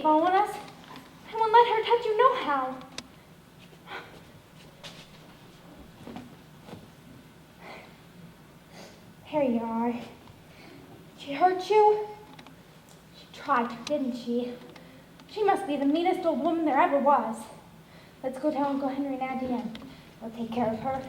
following us. I won't let her touch you nohow. Here you are. Did she hurt you? She tried to, didn't she? She must be the meanest old woman there ever was. Let's go tell Uncle Henry and Auntie Ann. They'll take care of her.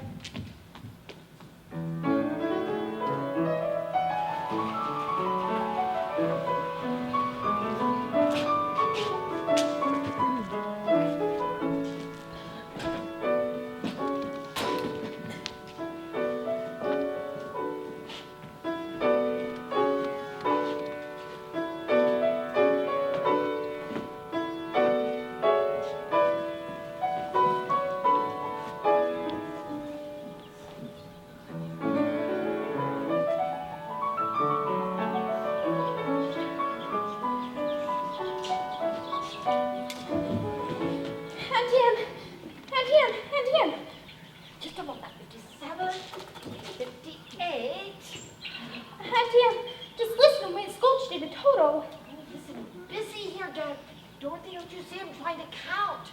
Dorothy, don't you see him trying to count?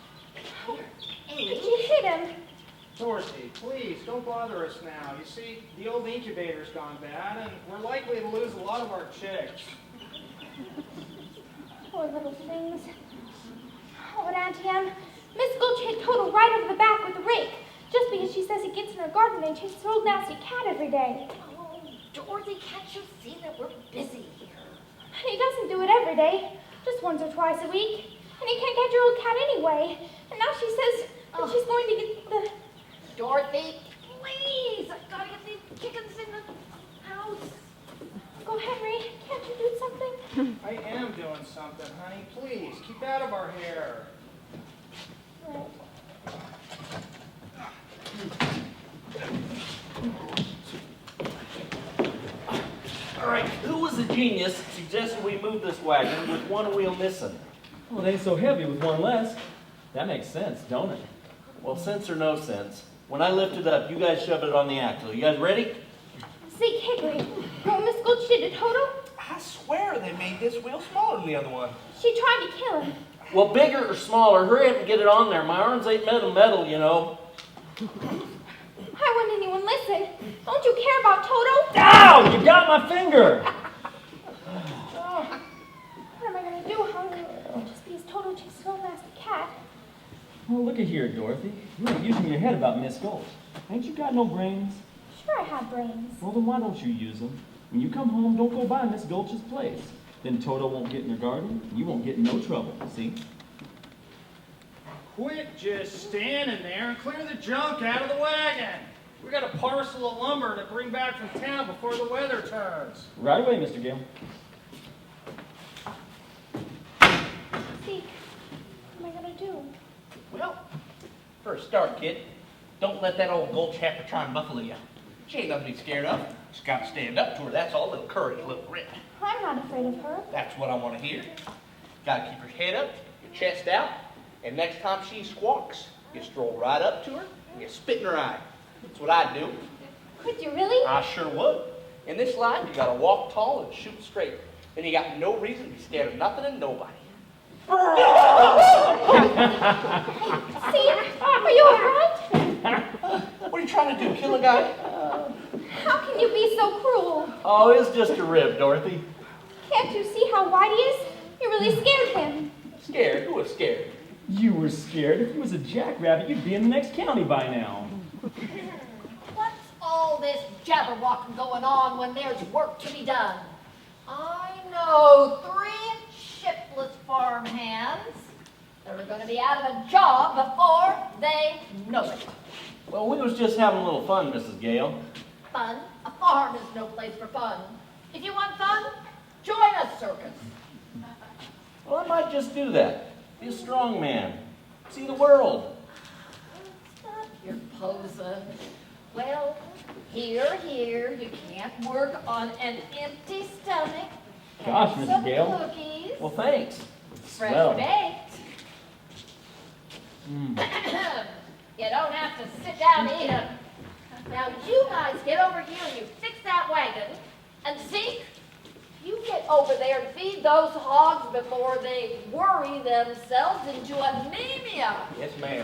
Did you hit him? Dorothy, please, don't bother us now. You see, the old incubator's gone bad, and we're likely to lose a lot of our chicks. Poor little things. Oh, and Auntie Ann, Miss Gulch hit Toto right over the back with a rake, just because she says he gets in her garden and chases her old nasty cat every day. Oh, Dorothy, can't you see that we're busy here? He doesn't do it every day, just once or twice a week. And he can't catch your old cat anyway. And now she says that she's going to get the... Dorothy, please! I've got to get these chickens in the house. Uncle Henry, can't you do something? I am doing something, honey. Please, keep out of our hair. Right. All right, who was the genius that suggested we move this wagon with one wheel missing? Well, it ain't so heavy with one less. That makes sense, don't it? Well, sense or no sense, when I lift it up, you guys shove it on the axle. You guys ready? See, Hickory, what Miss Gulch did to Toto? I swear they made this wheel smaller than the other one. She tried to kill him. Well, bigger or smaller, hurry up and get it on there. My arms ain't metal, you know. Why wouldn't anyone listen? Don't you care about Toto? Ow! You got my finger! Oh, what am I going to do, Hunk? Just because Toto chases her old nasty cat. Well, look at here, Dorothy. You ain't using your head about Miss Gulch. Ain't you got no brains? Sure I have brains. Well, then why don't you use them? When you come home, don't go by Miss Gulch's place. Then Toto won't get in her garden, and you won't get in no trouble, see? Quit just standing there and clear the junk out of the wagon. We got a parcel of lumber to bring back from town before the weather turns. Right away, Mr. Gale. See, what am I going to do? Well, for a start, kid, don't let that old Gulch heifer try and buffalo you. She ain't nothing to be scared of. Just got to stand up to her, that's all. A little courage, a little grit. I'm not afraid of her. That's what I want to hear. Got to keep her head up, your chest out, and next time she squawks, you stroll right up to her and you spit in her eye. That's what I'd do. Could you really? I sure would. In this line, you got to walk tall and shoot straight. Then you got no reason to be scared of nothing and nobody. See, are you all right? What are you trying to do, kill a guy? How can you be so cruel? Oh, it's just a rib, Dorothy. Can't you see how white he is? You really scared him. Scared? Who was scared? You were scared. If you was a jackrabbit, you'd be in the next county by now. What's all this jabberwocking going on when there's work to be done? I know 3 shiftless farm hands that are going to be out of a job before they know it. Well, we was just having a little fun, Mrs. Gale. Fun? A farm is no place for fun. If you want fun, join a circus. Well, I might just do that. Be a strong man. See the world. Stop your posing. Well, here, you can't work on an empty stomach. Gosh, Have Mrs. some Gale. cookies, Well, thanks. fresh Swell. baked. You don't have to sit down and eat 'em. Now, you guys get over here and you fix that wagon. And Zeke, You get over there and feed those hogs before they worry themselves into anemia. Yes, ma'am.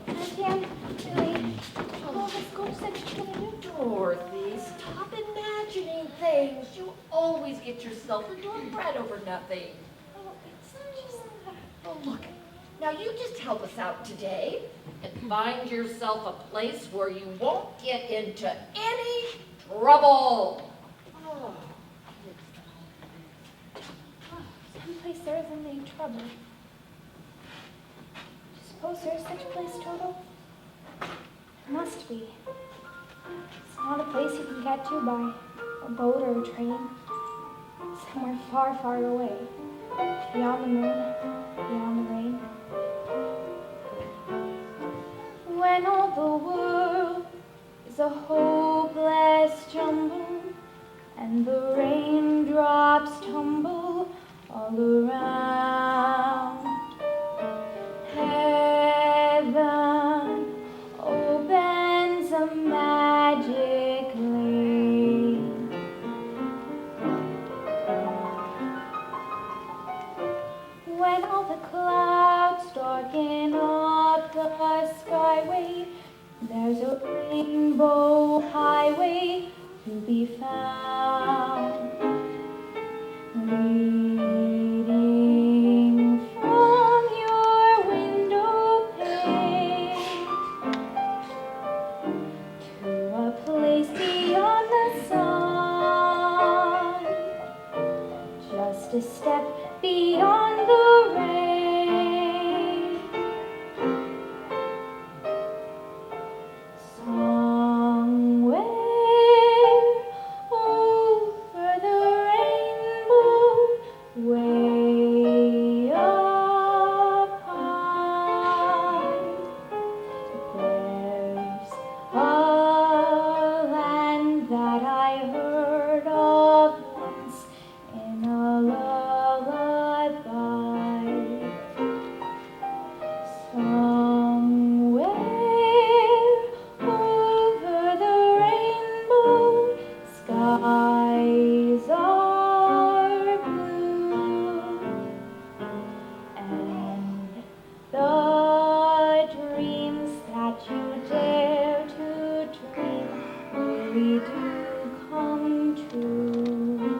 Auntie, I'm really... Oh, this gulch said she's gonna do. Dorothy, stop imagining things. You always get yourself into a fret over nothing. Oh, it's just... Oh, look. Now, you just help us out today and find yourself a place where you won't get into any trouble. Oh. Someplace there isn't any trouble. Do you suppose there's such a place, Toto? There must be. It's not a place you can get to by a boat or a train. Somewhere far, far away. Beyond the moon, beyond the rain. When all the world is a hopeless jumble, and the raindrops tumble all around. Heaven opens a magic lane. When all the clouds darken up the skyway, there's a rainbow highway to be found, leading from your window pane to a place beyond the sun, just a step beyond the rain. Somewhere over the rainbow, way up high, there's a land that I heard of once in a lullaby. Somewhere over the rainbow, skies are blue, and the dreams that you dare to dream really do come true.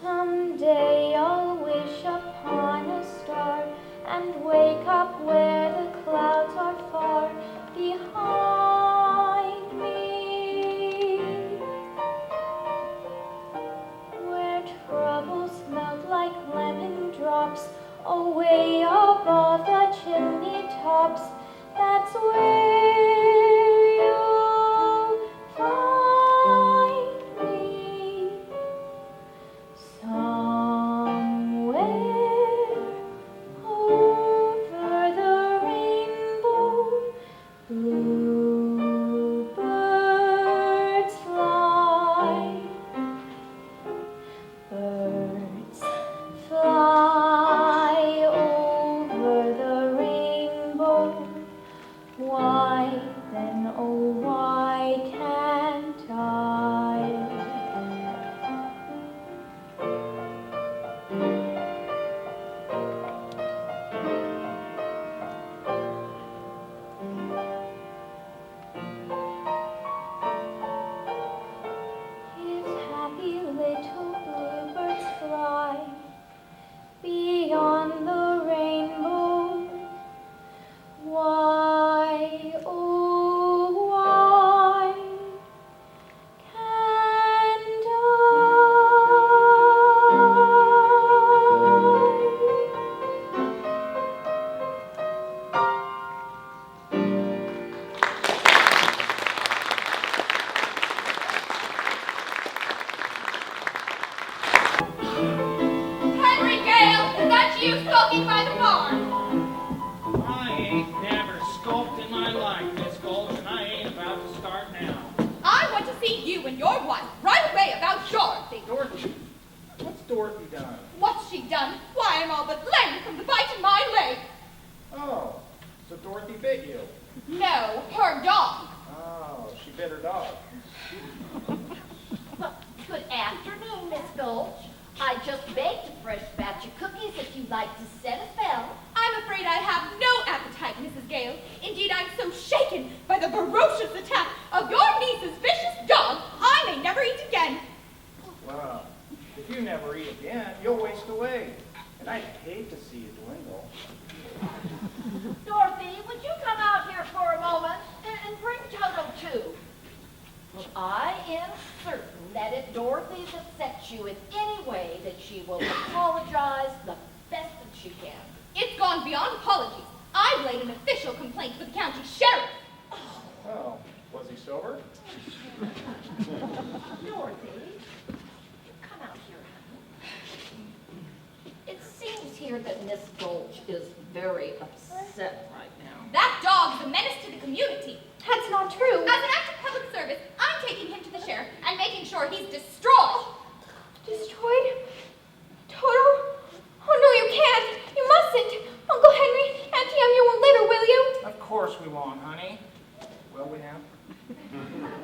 Someday I'll wish upon a star and wake up where the clouds are far behind me, where troubles melt like lemon drops away above the chimney tops. That's where you'll find me. Somewhere over the rainbow, bluebirds fly. Birds fly over the rainbow. Why then, oh, why can't I? If happy little bluebirds fly beyond the rainbow, why, oh, why can't Henry Gale, is that you skulking by the barn? I ain't never skulked in my life, Miss Gulch, and I ain't about to start now. I want to see you and your wife right away about Dorothy. Dorothy, what's Dorothy done? What's she done? Why, I'm all but lame from the bite in my leg. Oh, so Dorothy bit you. No, her dog. Oh, she bit her dog. you'd like to set a bell. I'm afraid I have no appetite, Mrs. Gale. Indeed, I'm so shaken by the ferocious attack of your niece's vicious dog, I may never eat again. Well, if you never eat again, you'll waste away. And I'd hate to see you dwindle. Dorothy, would you come out here for a moment and bring Toto too? Well, I am certain that if Dorothy's upset you in any way, that she will apologize the best that she can. It's gone beyond apologies. I've laid an official complaint with the county sheriff. Oh, was he sober? Dorothy, come out here, honey. It seems here that Miss Gulch is very upset right now. That dog is a menace to the community. That's not true. As an act of public service, I'm taking him to the sheriff and making sure he's destroyed. Destroyed? Toto? Oh, no, you can't. You mustn't. Uncle Henry, Auntie Em, you won't let her, will you? Of course we won't, honey. Will we now?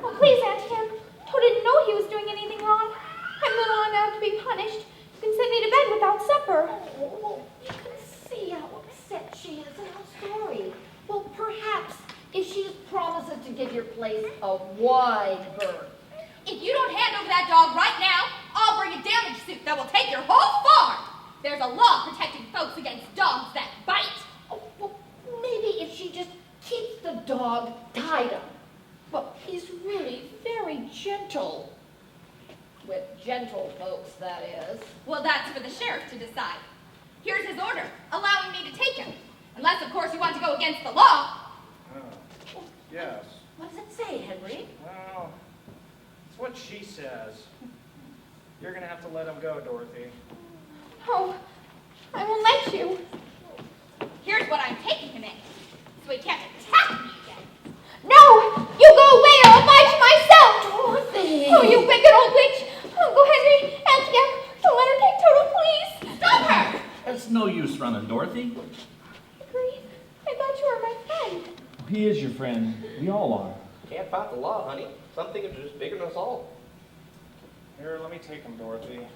Oh, please, Auntie Em. Toto didn't know he was doing anything wrong. I'm little long enough to be punished. You can send me to bed without supper. Oh, well, you can see how upset she is and how sorry. Well, perhaps if she promises to give your place a wide berth. If you don't hand over that dog right now, I'll bring a damage suit that will take your whole farm. There's a law protecting folks against dogs that bite. Oh, well, maybe if she just keeps the dog tied up. Well, he's really very gentle. With gentle folks, that is. Well, that's for the sheriff to decide. Here's his order, allowing me to take him. Unless, of course, you want to go against the law. Oh, yes. What does it say, Henry? Well, it's what she says. You're going to have to let him go, Dorothy. Oh, I won't let you. Here's what I'm taking him in, so he can't attack me again. No! You go away or I'll fight you myself! Dorothy! Oh, you wicked old witch! Uncle Henry, Auntie Em, don't let her take Toto, please! Stop her! It's no use running, Dorothy. Henry, I thought you were my friend. He is your friend. We all are. Can't fight the law, honey. Some things are just bigger than us all. Here, let me take him, Dorothy.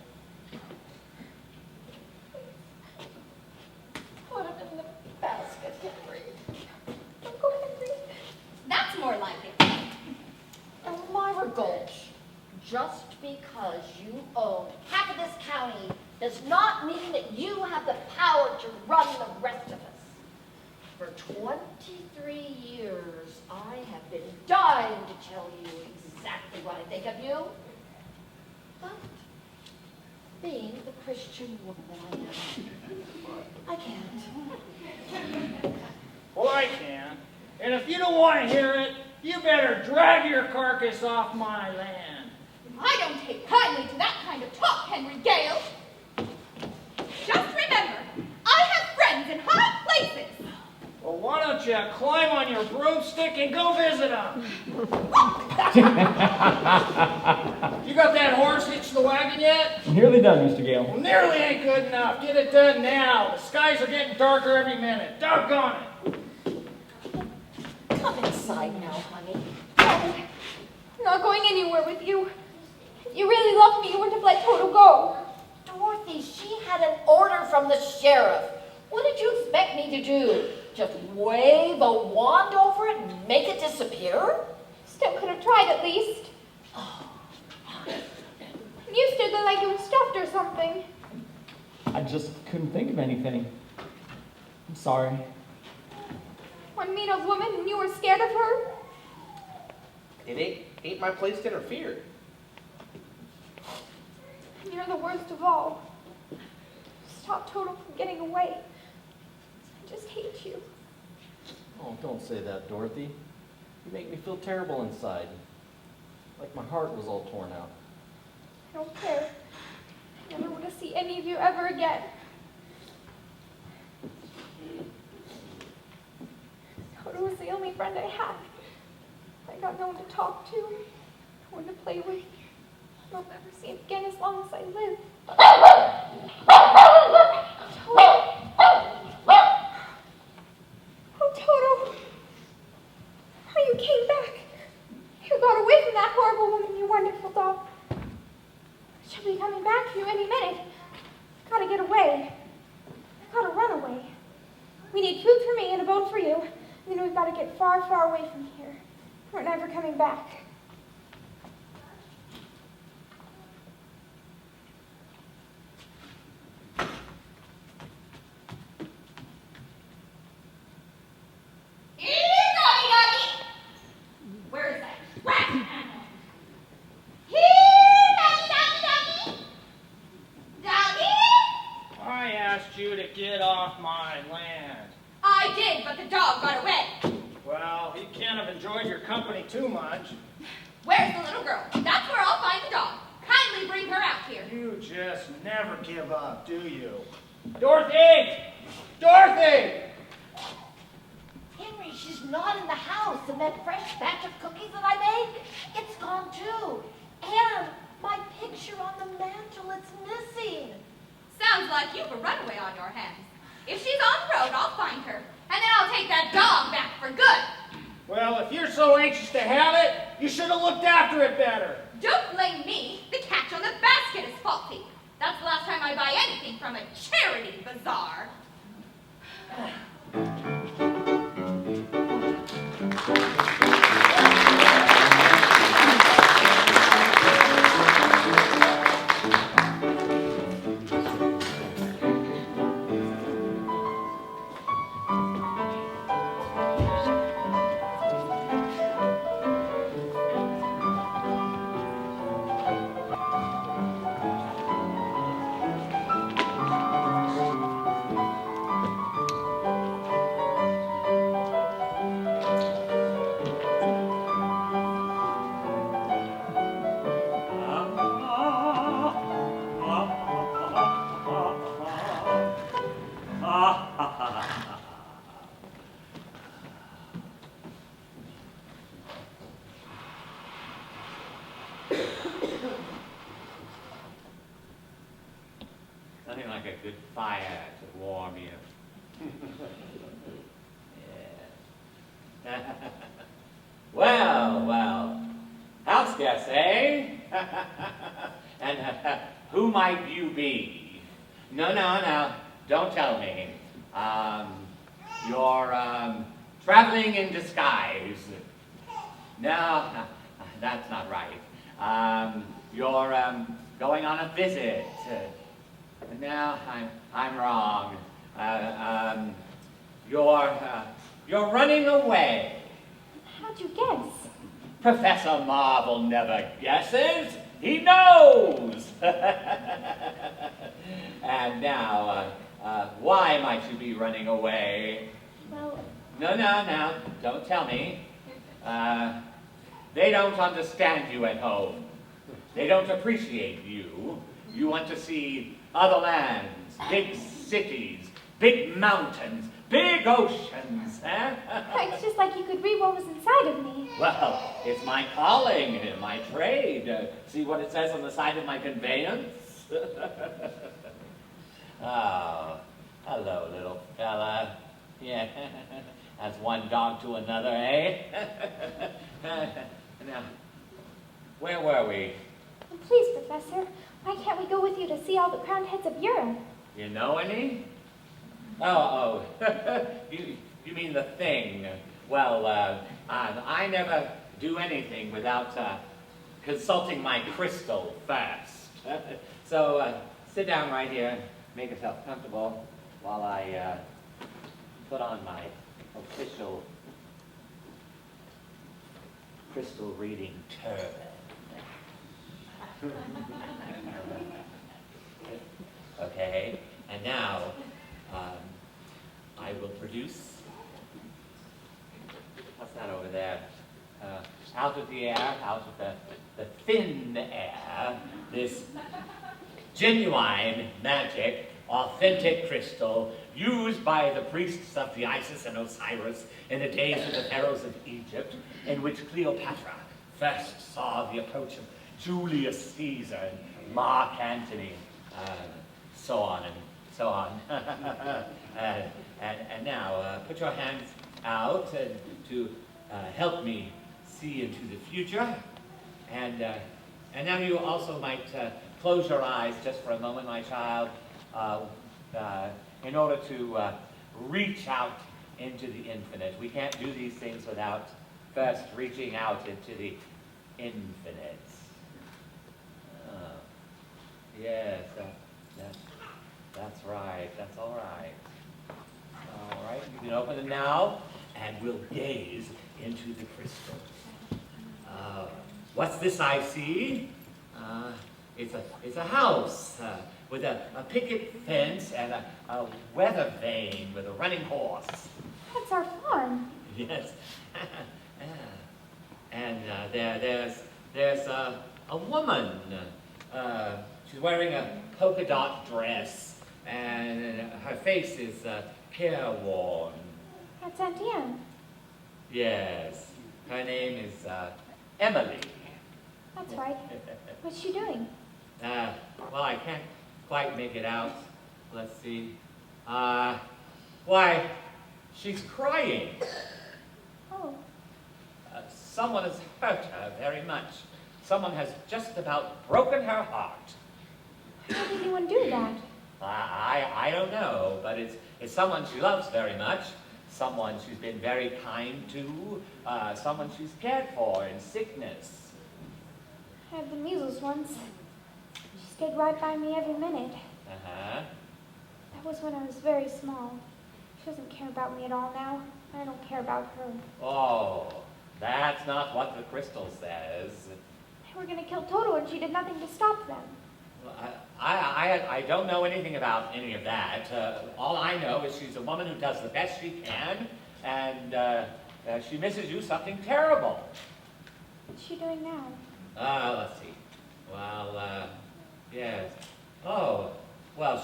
Put him in the basket, Henry. Uncle Henry. That's more like it. Elmira Gulch, just because you own half of this county does not mean that you have the power to run the rest of us. For 23 years, I have been dying to tell you exactly what I think of you. But being the Christian woman that I am, I can't. Well, I can. And if you don't want to hear it, you better drag your carcass off my land. I don't take kindly to that kind of talk, Henry Gale. Just remember, I have friends in high places. Well, why don't you climb on your broomstick and go visit them? You got that horse hitched to the wagon yet? Nearly done, Mr. Gale. Well, nearly ain't good enough. Get it done now. The skies are getting darker every minute. Doggone it. Come inside now, honey. I'm not going anywhere with you. If you really loved me, you wouldn't have let Toto go. Dorothy, she had an order from the sheriff. What did you expect me to do? Just wave a wand over it and make it disappear? Still could have tried at least. You stood there like you were stuffed or something. I just couldn't think of anything. I'm sorry. One mean old woman and you were scared of her? It ain't my place to interfere. And you're the worst of all. Stop Toto from getting away. I just hate you. Oh, don't say that, Dorothy. You make me feel terrible inside. Like my heart was all torn out. I don't care. I never want to see any of you ever again. Toto was the only friend I had. I got no one to talk to, no one to play with. I'll never see him again as long as I live. Oh, Toto. Oh, you came back. You got away from that horrible woman, you wonderful dog. She'll be coming back for you any minute. Gotta get away. Gotta run away. We need food for me and a boat for you. And then we've got to get far, far away from here. We're never coming back. Where is that? Where? Here, doggy. Doggy? I asked you to get off my land. I did, but the dog got away. Well, he can't have enjoyed your company too much. Where's the little girl? That's where I'll find the dog. Kindly bring her out here. You just never give up, do you? Dorothy! Dorothy! Henry, she's not in the house, and that fresh batch of cookies that I made, it's gone too. And my picture on the mantle, it's missing. Sounds like you've a runaway on your hands. If she's on the road, I'll find her. And then I'll take that dog back for good. Well, if you're so anxious to have it, you should have looked after it better. Don't blame me. The catch on the basket is faulty. That's the last time I buy anything from a charity bazaar. Nothing like a good fire to warm you. Yeah. Well, house guests, eh? And who might you be? No, don't tell me. You're traveling in disguise. No, that's not right. You're going on a visit. No, I'm wrong. You're running away. How'd you guess? Professor Marvel never guesses. He knows. And now, why might you be running away? Well, No, don't tell me. They don't understand you at home. They don't appreciate you. You want to see other lands, big cities, big mountains, big oceans, eh? it's just like you could read what was inside of me. Well, it's my calling, my trade. See what it says on the side of my conveyance? Oh, hello, little fella. Yeah, that's one dog to another, eh? Now, where were we? Please, Professor, why can't we go with you to see all the crowned heads of Europe? You know any? Oh, you mean the thing. Well, I never do anything without consulting my crystal first. So sit down right here, make yourself comfortable while I put on my official crystal reading turban. Okay, and now I will produce, what's that over there? Out of the air, out of the thin air, this genuine, magic, authentic crystal used by the priests of the Isis and Osiris in the days of the pharaohs of Egypt, in which Cleopatra first saw the approach of Julius Caesar and Mark Antony, so on and so on. And now, put your hands out to help me see into the future. And now you also might close your eyes just for a moment, my child. in order to reach out into the infinite. We can't do these things without first reaching out into the infinite. Yes, that's right. That's all right. All right, you can open them now, and we'll gaze into the crystal. What's this I see? It's a house with a picket fence and a weather vane with a running horse. That's our farm. Yes. And there's a woman. She's wearing a polka dot dress, and her face is careworn. That's Aunt Anne. Yes. Her name is Emily. That's right. What's she doing? Well, I can't quite make it out. Let's see. Why, she's crying. Oh, Someone has hurt her very much. Someone has just about broken her heart. how did anyone do that? I don't know, but it's someone she loves very much, someone she's been very kind to, someone she's cared for in sickness. I had the measles once. She stayed right by me every minute. Uh-huh. That was when I was very small. She doesn't care about me at all now. I don't care about her. Oh, that's not what the crystal says. They were going to kill Toto and she did nothing to stop them. Well, I don't know anything about any of that. All I know is she's a woman who does the best she can, and she misses you something terrible. What's she doing now? Let's see. Well, yes. Oh, well,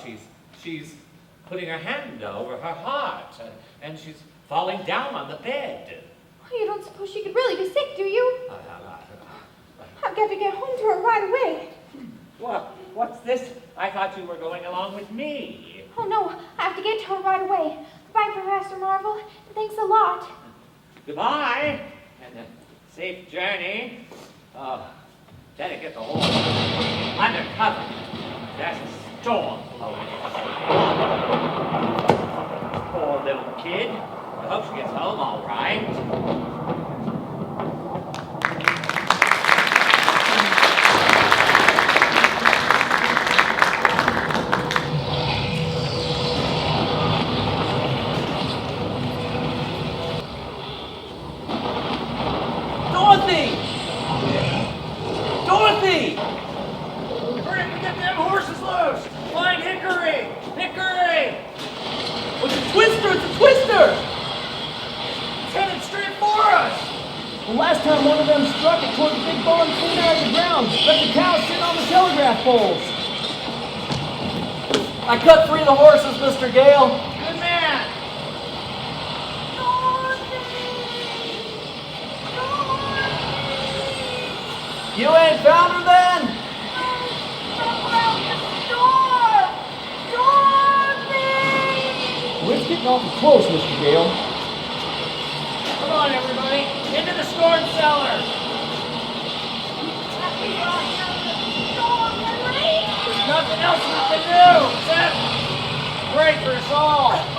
she's putting her hand over her heart, and she's falling down on the bed. Oh, you don't suppose she could really be sick, do you? I've got to get home to her right away. What's this? I thought you were going along with me. Oh, no, I have to get to her right away. Bye, Professor Marvel, and thanks a lot. Goodbye, and a safe journey. Oh, better get the horse under cover. There's a storm blowing. Poor little kid. I hope she gets home all right. Dorothy! Dorothy! Hurry up and get them horses loose! Find Hickory! Hickory! It's a twister! It's a twister! It's headed straight for us! The last time one of them struck it toward the big barn clean out of the ground, left the cows sitting on the telegraph poles. I cut 3 of the horses, Mr. Gale. Good man! You ain't found her then? Well, it's getting awful close, Mr. Gale. Come on, everybody! Into the storm cellar! There's nothing else we can do except pray for us all!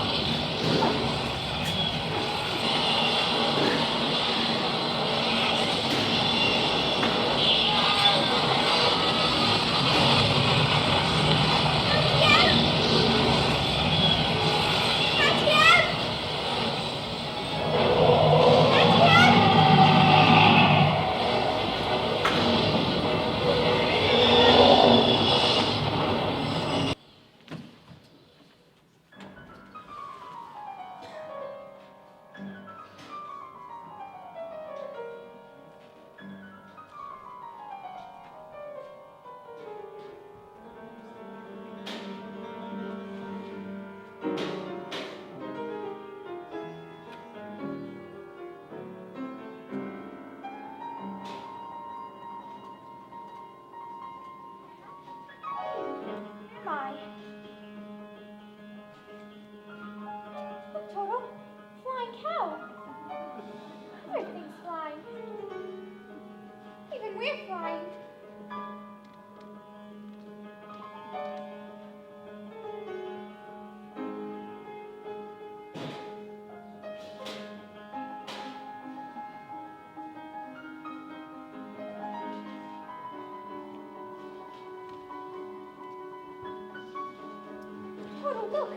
Toto, look!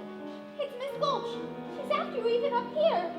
It's Miss Gulch! She's after you even up here!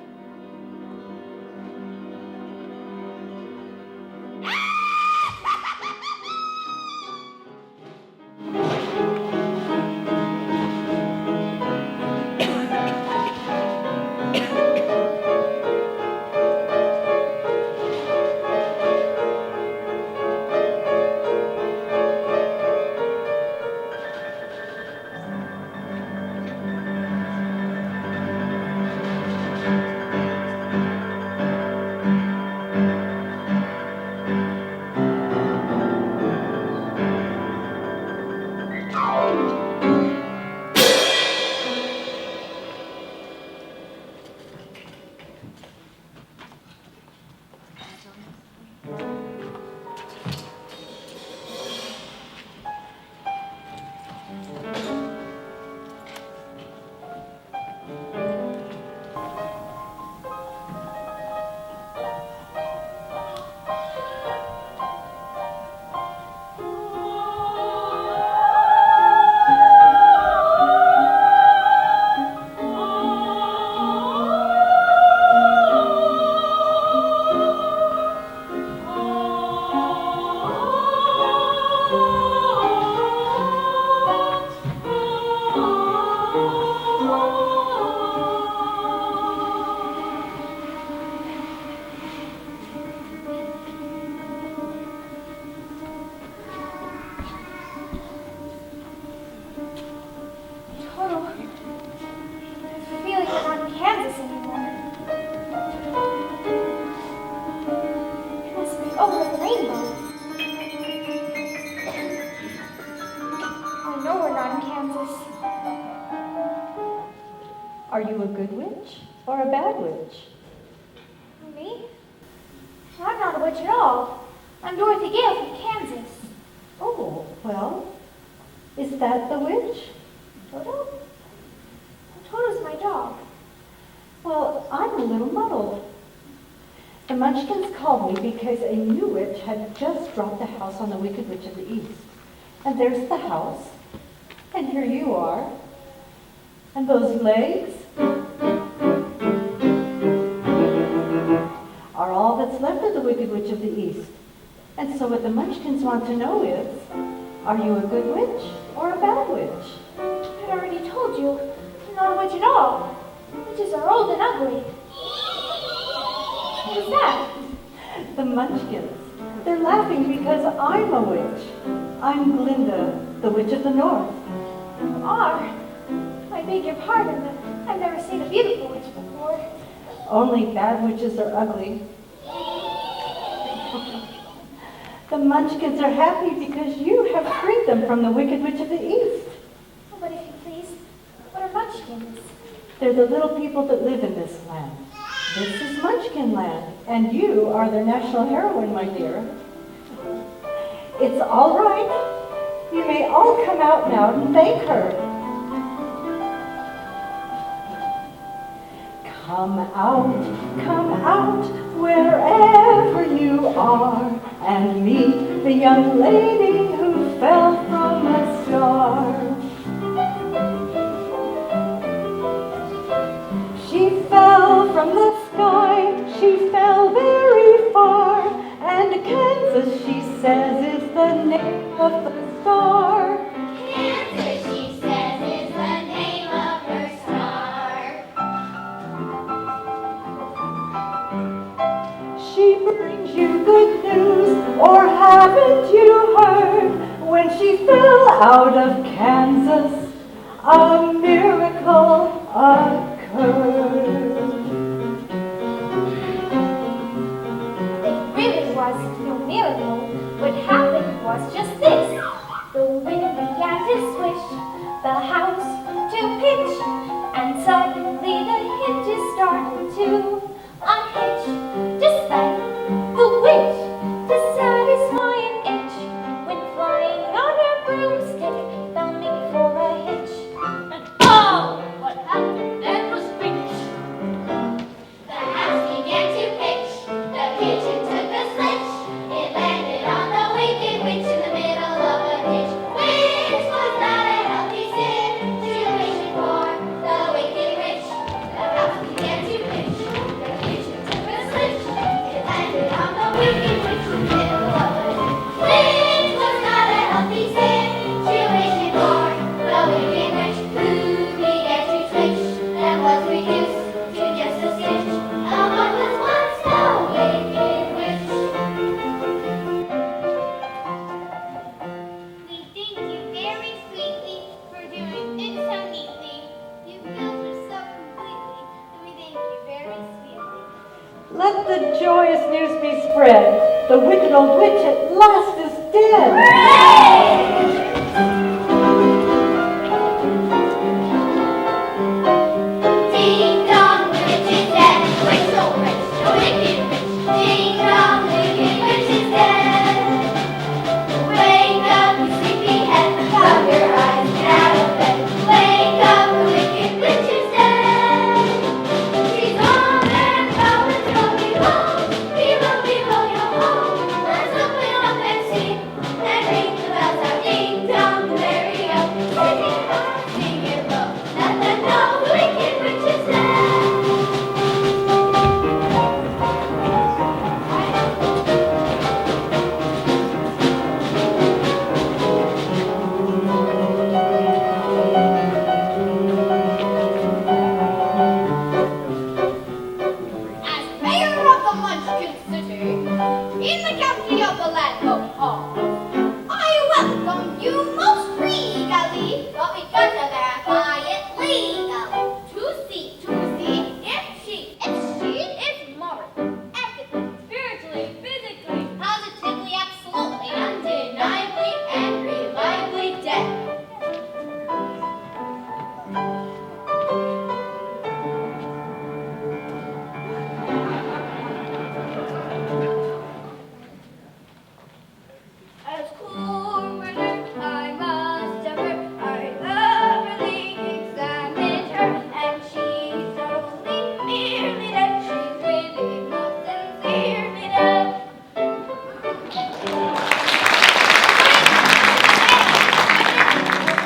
Are you a good witch or a bad witch? Me? I'm not a witch at all. I'm Dorothy Gale from Kansas. Oh, well, is that the witch? Toto? Toto's my dog. Well, I'm a little muddled. The Munchkins called me because a new witch had just dropped the house on the Wicked Witch of the East. And there's the house, and here you are. And those legs are all that's left of the Wicked Witch of the East. And so what the Munchkins want to know is, are you a good witch or a bad witch? I already told you, I'm not a witch at all. Witches are old and ugly. What is that? The Munchkins. They're laughing because I'm a witch. I'm Glinda, the Witch of the North. You are? I beg your pardon, but I've never seen a beautiful witch before. Only bad witches are ugly. The Munchkins are happy because you have freed them from the Wicked Witch of the East. Oh, but if you please, what are Munchkins? They're the little people that live in this land. This is Munchkin land, and you are their national heroine, my dear. It's all right. You may all come out now and thank her. Come out, wherever you are, and meet the young lady who fell from a star. She fell from the sky, she fell very far, and Kansas, she says, is the name of the star. Kansas, she says, is the name of her star. She brings you good news, or haven't you heard? When she fell out of Kansas, a miracle occurred. It really was no miracle. What happened was just this. The wind began to swish, the house to pitch, and suddenly the hinges started to unhitch. Just then, the witch, to satisfy an itch, went flying on her broomstick, thumbing for a hitch. And oh, what happened then was speech. The house began to pitch, the kitchen took a switch. It landed on the Wicked Witch in the middle. joyous news be spread. The wicked old witch at last is dead. Ding dong, the witch is dead. Witch so rich, the wicked witch. Ding dong, the wicked witch is dead. Wake up, you sleepyhead. Rub your eyes, get out of bed. Wake up, the wicked witch is dead. She's on and goblins go below, below, below your home. Let's open up and see, and ring the bells out. Ding dong, the merry up. Sing it low, let them know the wicked witch is dead. As mayor of the Munchkin City, in the county of the land of Oz, I welcome you most regally, but we got to verify it legally. To see if she is morally, ethically, spiritually, physically, positively, absolutely, undeniably, and reliably dead. As coroner, I must aver, I thoroughly examined her, and she's only merely dead. She's really most sincerely dead.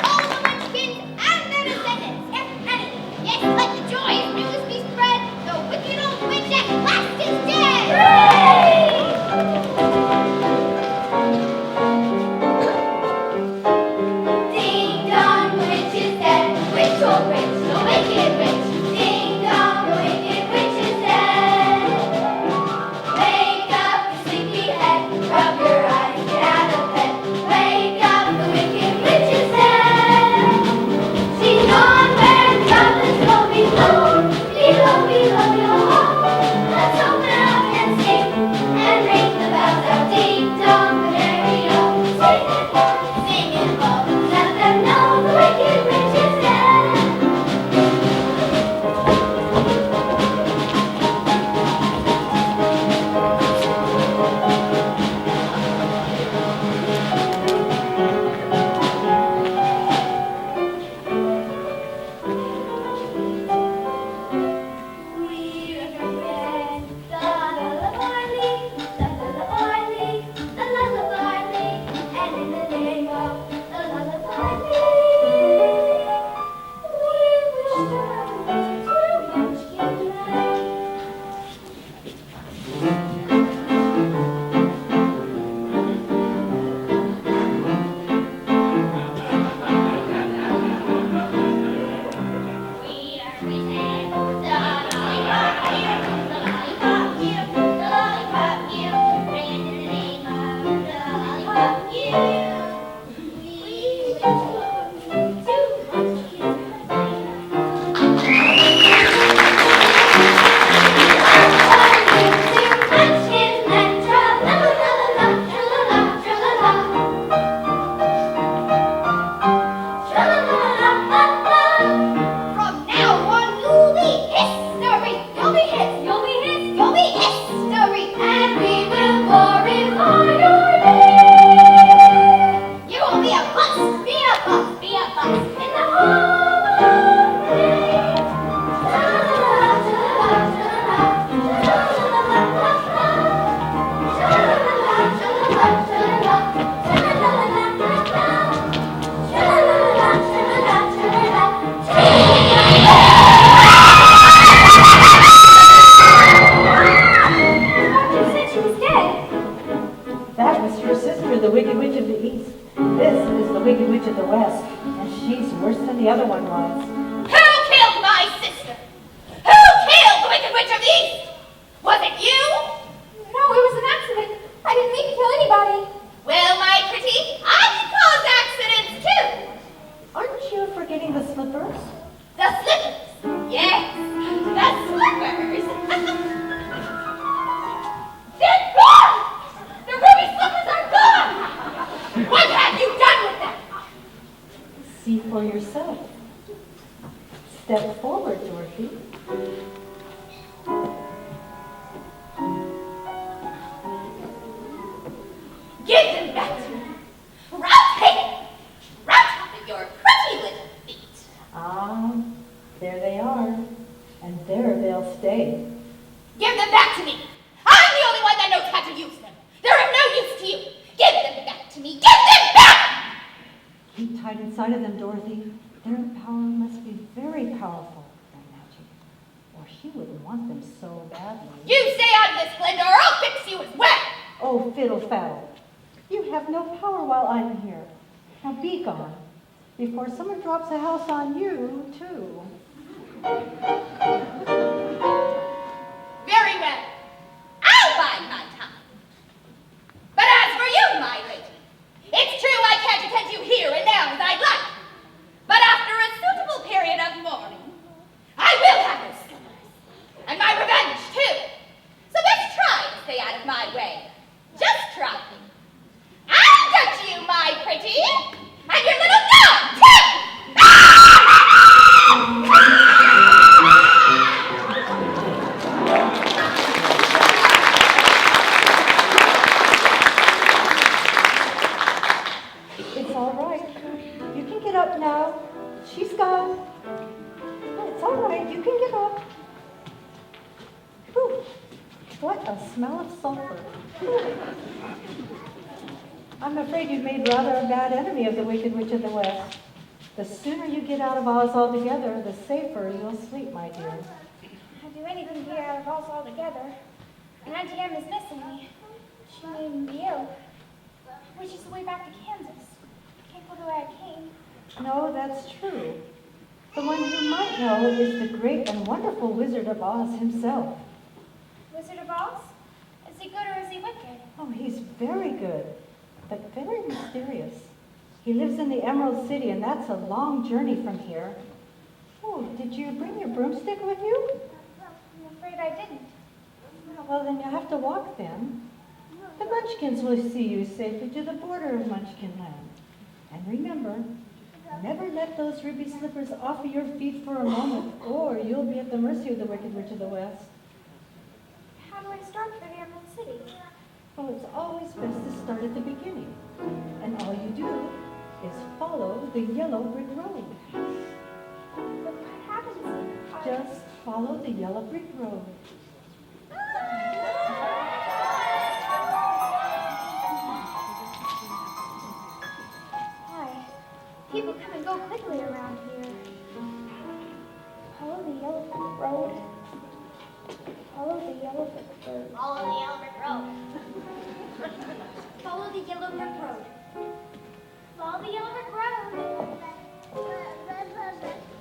All the Munchkins and their descendants, if any, yes, let the joyous news be spread. The wicked old witch at last is dead. Ding dong, the witch is dead. Witch so rich, the wicked witch. Ding dong, the wicked witch is dead. Wake up, you sleepyhead. Rub your eyes, get out of bed. Wake up, the wicked witch is dead. She's gone where goblins go below, below, below your home. Let's open up and sing, and ring the bells out. Ding dong, the merry go. Sing it low, let them know the wicked witch is dead. We're a friend, la la la barley, la la la barley, la la la barley, and in the name of la la la barley, we wish to Munchkin Land. We are present, the lollipop here, the lollipop here, the lollipop here, and in the name of the lollipop here, we wish to Munchkin Land, tra-la-la-la-la, tra-la-la, tra-la-la. From now on, you'll be history. You'll be history. And we will glorify your name. You will be a bus In the holiday. Doctor said she was dead. That was her sister, the Wicked Witch of the East. This is the Wicked Witch of the West, and she's worse than the other one was. Who killed my sister? Who killed the Wicked Witch of the East? Was it you? No, it was an accident. I didn't mean to kill anybody. Well, my pretty, I can cause accidents too. Aren't you forgetting the slippers? The slippers. Yes, the slippers. See for yourself. Step forward, Dorothy. Give them back to me. Rout Hagen! Rout off of your pretty little feet. Ah, there they are. And there they'll stay. Give them back to me. I'm the only one that knows how to use them. They're of no use to you. Give them back to me. Give them back! Keep tight inside of them, Dorothy. Their power must be very powerful, their magic. Or she wouldn't want them so badly. You stay out of this, Glinda, or I'll fix you as well. Oh, fiddle-faddle. You have no power while I'm here. Now be gone, before someone drops a house on you, too. Very well. I'll bide my time. But as for you, my lady, it's true I can't attend you here and now as I'd like. But after a suitable period of mourning, I will have those slippers. And my revenge, too. So let's try to stay out of my way. Just try. I'll get you, my pretty. And your little dog, too. It's all right. You can get up now. She's gone. It's all right. You can get up. Whew. What a smell of sulfur. I'm afraid you've made rather a bad enemy of the Wicked Witch of the West. The sooner you get out of Oz altogether, the safer you'll sleep, my dear. I'd do anything to get out of Oz altogether. And Auntie Em is missing me. She made me ill. Which is the way back to Kansas. Can't go the way I came. No, that's true. The one who might know is the great and wonderful Wizard of Oz himself. Wizard of Oz? Is he good or is he wicked? Oh, he's very good, but very mysterious. He lives in the Emerald City, and that's a long journey from here. Oh, did you bring your broomstick with you? I'm afraid I didn't. Well, then you'll have to walk then. The Munchkins will see you safely to the border of Munchkin Land. And remember, never let those ruby slippers off of your feet for a moment, or you'll be at the mercy of the Wicked Witch of the West. How do I start for the Emerald City? Well, it's always best to start at the beginning. And all you do is follow the yellow brick road. But what happens if I... Just follow the yellow brick road. Why? People come and go quickly around here. Follow the yellow brick road. Follow the yellow brick road. Follow the yellow brick road. Follow the yellow brick road. Follow the yellow brick road.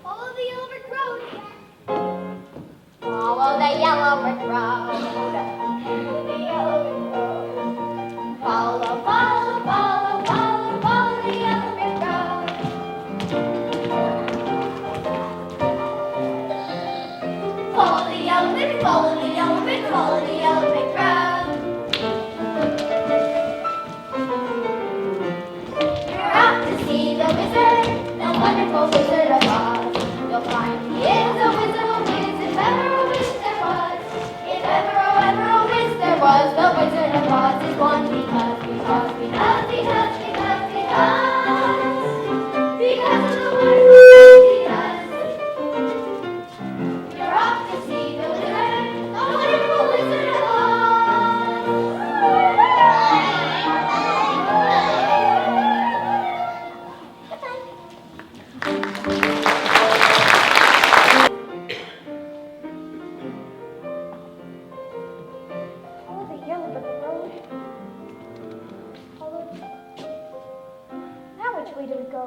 Follow the yellow brick road. Follow the yellow brick road. The yellow brick road. Follow, follow, follow, follow, follow the yellow brick road. Follow the yellow brick, follow the yellow brick, follow the yellow brick road. You're out to see the wizard, the wonderful Wizard of Oz. You'll find he is a wizard, if ever a wish there was. If ever, oh ever a wish there was, the Wizard of Oz is one because of the wonderful things he does. You're off to see the wizard, the wonderful Wizard of Oz. Follow the yellow brick road. Follow... Now which way do we go?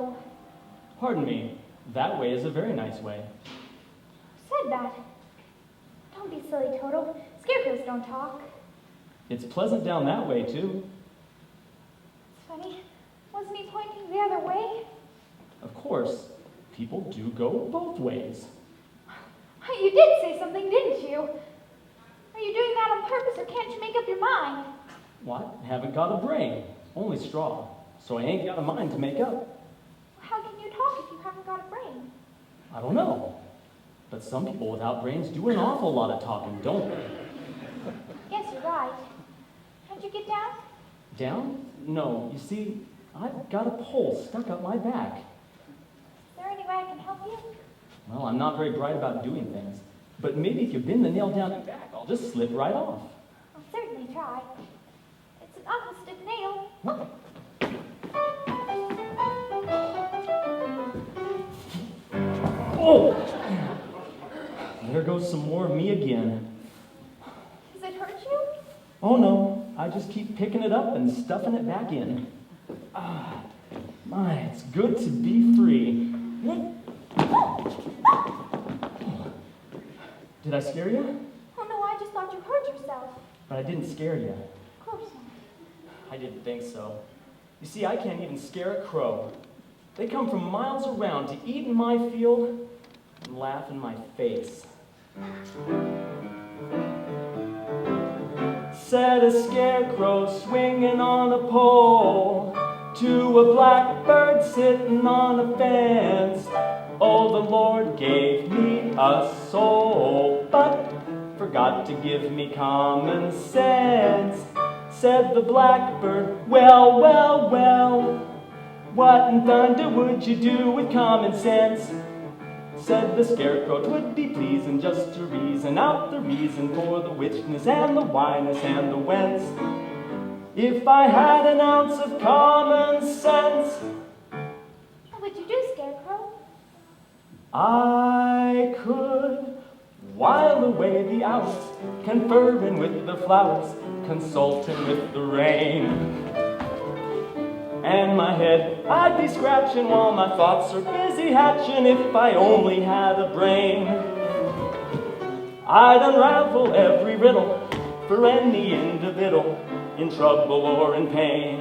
Pardon me, that way is a very nice way. Who said that? Don't be silly, Toto. Scarecrows don't talk. It's pleasant down that way, too. It's funny. Wasn't he pointing the other way? Of course, people do go both ways. You did say something, didn't you? Are you doing that on purpose, or can't you make up your mind? What? Haven't got a brain, only straw. So I ain't got a mind to make up. How can you talk if if you haven't got a brain? I don't know. But some people without brains do an awful lot of talking, don't they? Yes, you're right. How'd you get down? Down? No, you see, I've got a pole stuck up my back. Is there any way I can help you? Well, I'm not very bright about doing things. But maybe if you bend the nail down your back, I'll just slip right off. I'll certainly try. It's an awful stiff nail. Oh! There goes some more of me again. Does it hurt you? Oh no, I just keep picking it up and stuffing it back in. Ah, my, it's good to be free. Did I scare you? Oh no, I just thought you hurt yourself. But I didn't scare you. Of course not. I didn't think so. You see, I can't even scare a crow. They come from miles around to eat in my field and laugh in my face. Said a scarecrow swinging on a pole to a blackbird sitting on a fence. Oh, the Lord gave me a soul, but forgot to give me common sense. Said the blackbird, well, well, well, what in thunder would you do with common sense? Said the scarecrow, 'twould be pleasing just to reason out the reason for the whichness and the whyness and the whence. If I had an ounce of common sense, What would you do, Scarecrow? I could while away the hours, conferring with the flowers, consulting with the rain. And my head I'd be scratching while my thoughts are busy hatching. If I only had a brain, I'd unravel every riddle for any individual in trouble or in pain.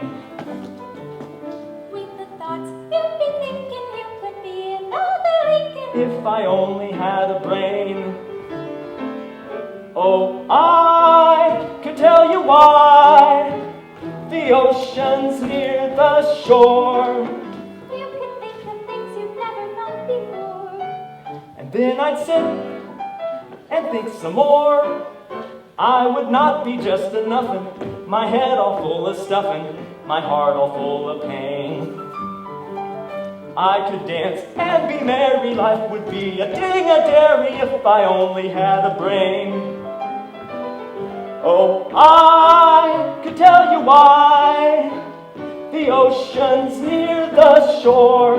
With the thoughts you'd be thinking, you could be another Lincoln. If I only had a brain, oh, I could tell you why the ocean's near the shore. You could think of things you've never thought before. And then I'd sit and think some more. I would not be just a nothing, my head all full of stuffing, my heart all full of pain. I could dance and be merry, life would be a ding-a-dairy if I only had a brain. Oh, I could tell you why the ocean's near the shore.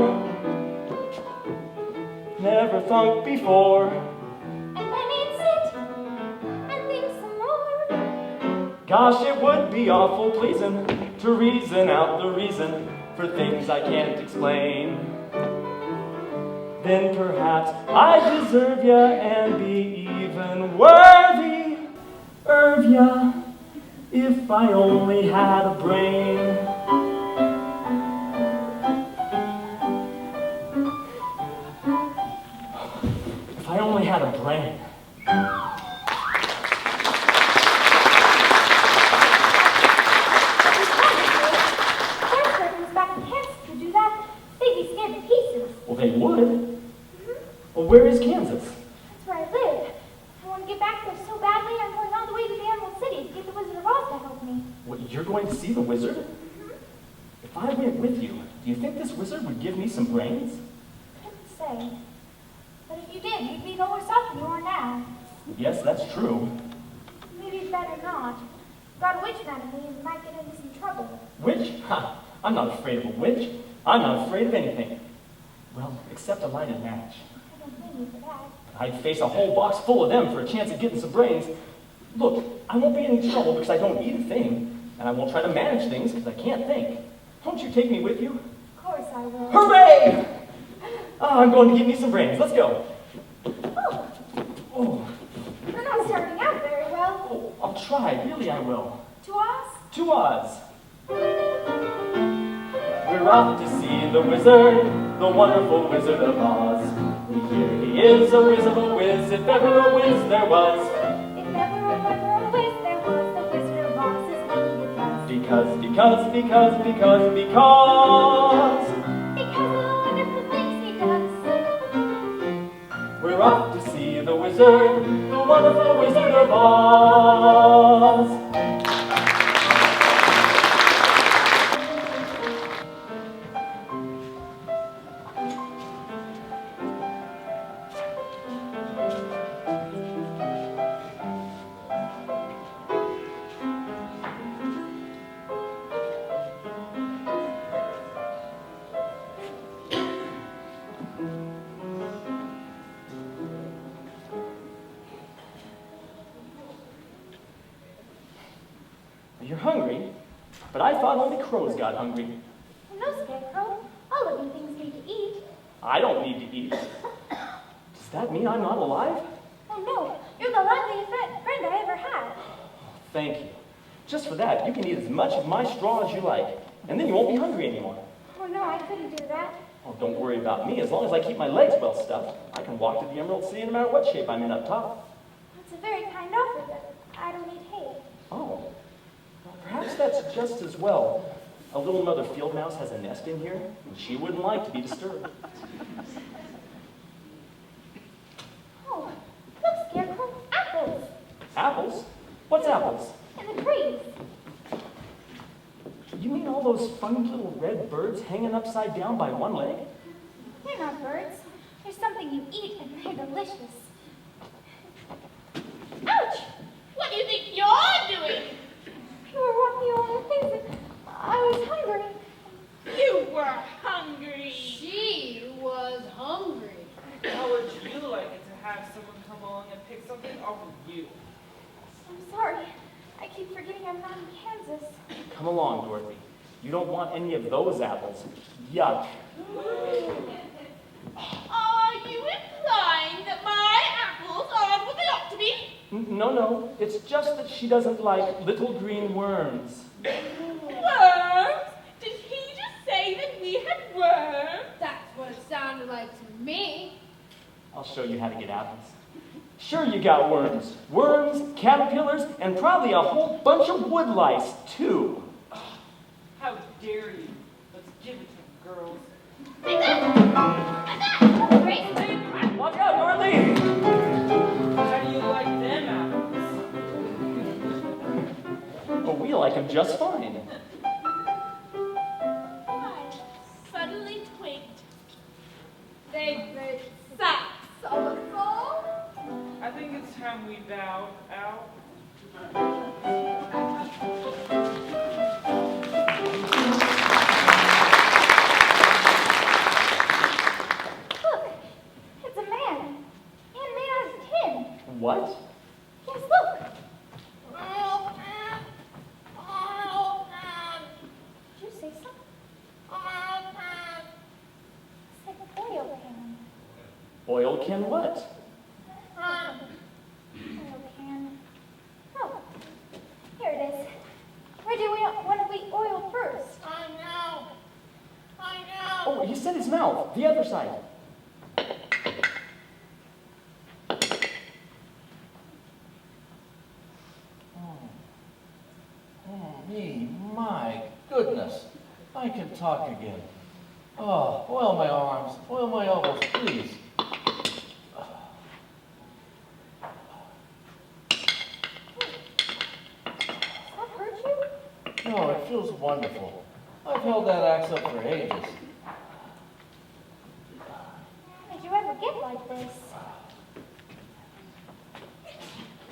Never thunk before. And then he'd sit and think some more. Gosh, it would be awful pleasing to reason out the reason for things I can't explain. Then perhaps I deserve ya and be even worthy of ya if I only had a brain. If I only had a brain. Well, they would. Well, where is Kansas? That's where I live. I want to get back there so badly, I'm going all the way to the Emerald City to get the Wizard of Oz to help me. What, you're going to see the wizard? If I went with you, do you think this wizard would give me some brains? Couldn't say. But if you did, you'd be no worse off than you are now. Yes, that's true. Maybe it's better not. Got a witch mad at me and might get into some trouble. Witch? Ha! I'm not afraid of a witch. I'm not afraid of anything. Well, except a lighted match. I don't blame you for that. I'd face a whole box full of them for a chance of getting some brains. Look, I won't be in any trouble because I don't eat a thing, and I won't try to manage things because I can't think. Won't you take me with you? Of course I will. Hooray! Oh, I'm going to get me some brains. Let's go. Oh, Oh, you're not starting out very well. oh, I'll try. Really, I will. To Oz? To Oz. We're off to see the wizard, the wonderful Wizard of Oz. Here he is, a whiz of a whiz, if ever a whiz there was. If ever a whiz there was, the Wizard of Oz is one with us. Because. Because of the wonderful things he does. But I thought only crows got hungry. No, Scarecrow. All living things need to eat. I don't need to eat. Does that mean I'm not alive? Oh, no. You're the liveliest friend I ever had. Thank you. Just for that, you can eat as much of my straw as you like, and then you won't be hungry anymore. Oh, no, I couldn't do that. Oh, don't worry about me. As long as I keep my legs well stuffed, I can walk to the Emerald City no matter what shape I'm in up top. It's a very kind offer, but I don't eat hay. Oh, well, perhaps that's just as well. A little mother field mouse has a nest in here, and she wouldn't like to be disturbed. Oh, look, Scarecrow. Apples. Apples? What's apples? In the trees. You mean all those funny little red birds hanging upside down by one leg? They're not birds. They're something you eat, and they're delicious. Ouch! What do you think you're doing? You were walking over the things, and I was hungry. You were hungry. She was hungry. How would you like it to have someone come along and pick something off of you? I'm sorry. I keep forgetting I'm not in Kansas. Come along, Dorothy. You don't want any of those apples. Yuck. Are you implying that my apples aren't what they ought to be? No. It's just that she doesn't like little green worms. Worms? Did he just say that we had worms? That's what it sounded like to me. I'll show you how to get apples. Sure, you got worms. Worms, caterpillars, and probably a whole bunch of wood lice, too. How dare you? Let's give it to them, girls. Watch out, Dorothy! How do you like them apples? But we like them just fine. I suddenly twigged. They made sacks of us all. I think it's time we bow out. Look, it's a man. And made out of tin. What? Yes, look. Did you say something? It's like a oil can. Oil can what? Oil can. Oh, here it is. Where do we want to be oiled first? Oh, he said his mouth. The other side. Me, my goodness. I can talk again. Oh, oil my arms, oil my elbows, please. That hurt you? No, it feels wonderful. I've held that axe up for ages. How did you ever get like this?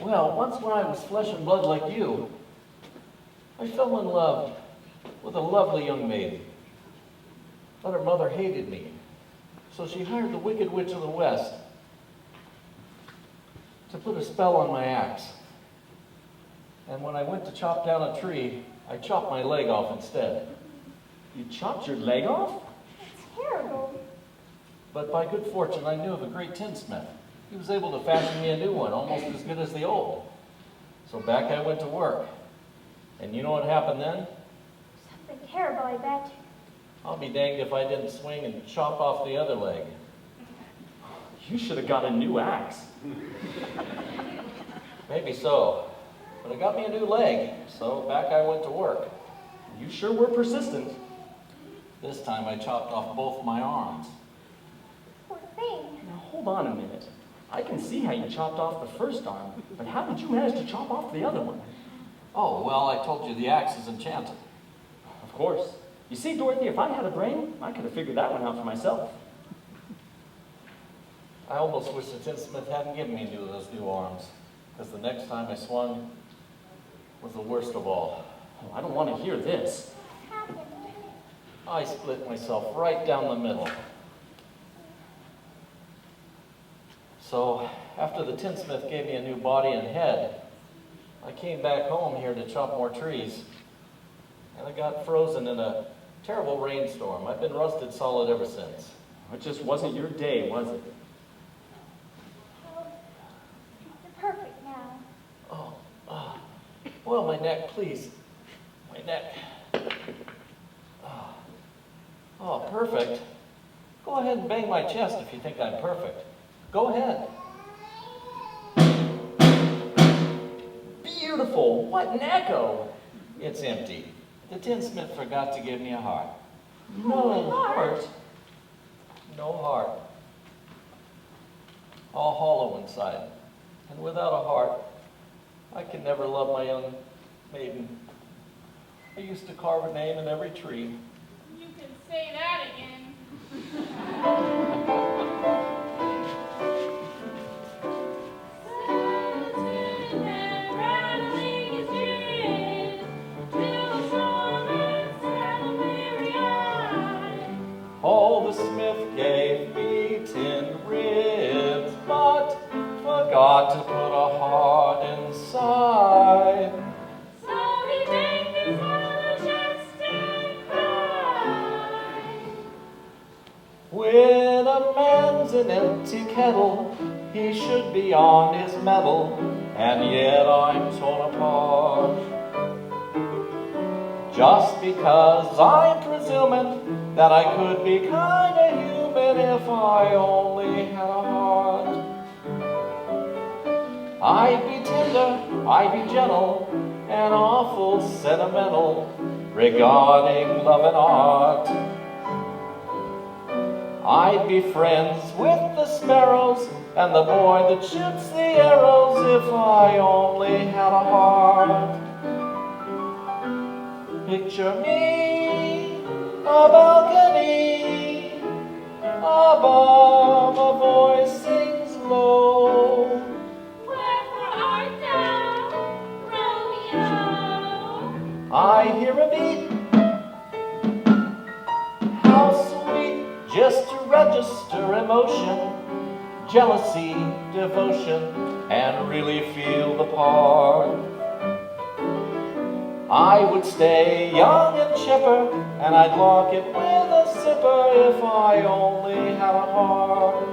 Well, once when I was flesh and blood like you, I fell in love with a lovely young maiden. But her mother hated me, so she hired the Wicked Witch of the West to put a spell on my axe. And when I went to chop down a tree, I chopped my leg off instead. You chopped your leg off? It's terrible. But by good fortune, I knew of a great tinsmith. He was able to fashion me a new one, almost as good as the old. So back I went to work. And you know what happened then? Something terrible, I bet. I'll be danged if I didn't swing and chop off the other leg. You should have got a new axe. Maybe so. But it got me a new leg, so back I went to work. You sure were persistent. This time I chopped off both my arms. Poor thing. Now hold on a minute. I can see how you chopped off the first arm, but how did you manage to chop off the other one? Oh, well, I told you the axe is enchanted. Of course. You see, Dorothy, if I had a brain, I could have figured that one out for myself. I almost wish the tinsmith hadn't given me those new arms, because the next time I swung was the worst of all. Oh, I don't want to hear this. What happened? I split myself right down the middle. So, after the tinsmith gave me a new body and head, I came back home here to chop more trees. and I got frozen in a terrible rainstorm. I've been rusted solid ever since. It just wasn't your day, was it? Well, you're perfect now. Well, my neck, please. My neck. Perfect. Go ahead and bang my chest if you think I'm perfect. Go ahead. Beautiful. What an echo. It's empty. The tinsmith forgot to give me a heart. No heart. No heart. All hollow inside. And without a heart, I can never love my young maiden. I used to carve a name in every tree. You can say that again. Oh, the smith gave me 10 ribs, but forgot to put a heart inside. So he banged his hollow chest and cried. When a man's an empty kettle, he should be on his mettle, and yet I'm torn apart. Just because I'm presuming that I could be kinda human if I only had a heart. I'd be tender, I'd be gentle, and awful sentimental regarding love and art. I'd be friends with the sparrows and the boy that shoots the arrows if I only had a heart. Picture me, a balcony, above a voice sings low. Wherefore art thou, Romeo? I hear a beat, how sweet, just to register emotion, jealousy, devotion, and really feel the part. I would stay young and chipper, and I'd lock it with a zipper if I only had a heart.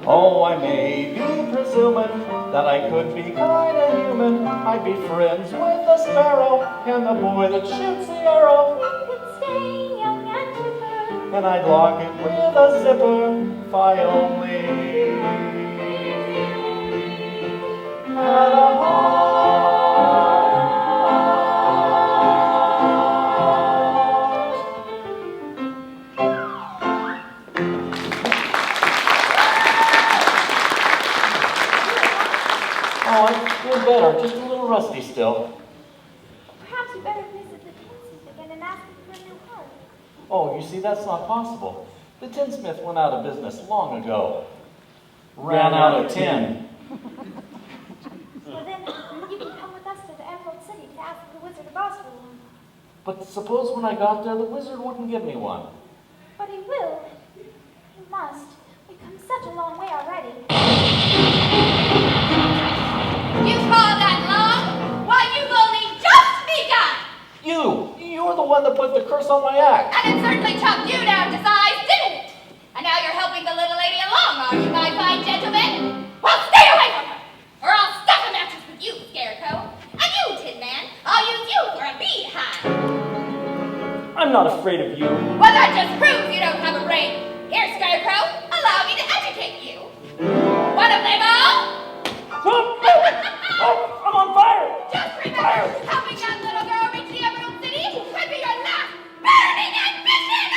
Oh, I may be presuming that I could be kinda human. I'd be friends with the sparrow and the boy that shoots the arrow. You could stay young and chipper, And I'd lock it with a zipper if I only had a heart. Oh, I feel better, just a little rusty still. perhaps you better visit the tinsmith again and ask him for a new heart. Oh, you see, that's not possible. The tinsmith went out of business long ago. Ran out of tin. Well then, you can come with us to the Emerald City to ask the Wizard of Oz for one. But suppose when I got there, the wizard wouldn't give me one. But he will. He must. We've come such a long way already. You call that long? Why, you've only just begun! You're the one that put the curse on my act. And it certainly chopped you down to size, didn't it? And And now you're helping the little lady along, are you, my fine gentleman? Well, stay away from her, or I'll stuff a mattress with you, Scarecrow. And you, Tin Man, I'll use you for a beehive. I'm not afraid of you. Well, that just proves you don't have a brain. Here, Scarecrow, allow me to educate you. Wanna play ball? Oh, I'm on fire! Just remember, helping that little girl reach the Emerald City could be your last burning ambition!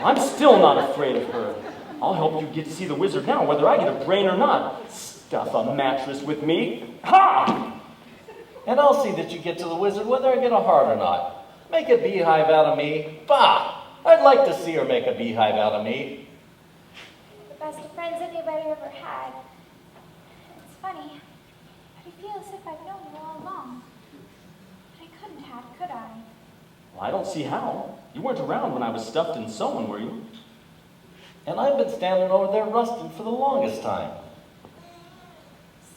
I'm still not afraid of her. I'll help you get to see the wizard now, whether I get a brain or not. Stuff a mattress with me. Ha! And I'll see that you get to the wizard whether I get a heart or not. Make a beehive out of me? Bah! I'd like to see her make a beehive out of me. The best of friends anybody ever had. It's funny, but I feel as if I've known you all along. But I couldn't have, could I? Well, I don't see how. You weren't around when I was stuffed and sewn, were you? And I've been standing over there rusting for the longest time.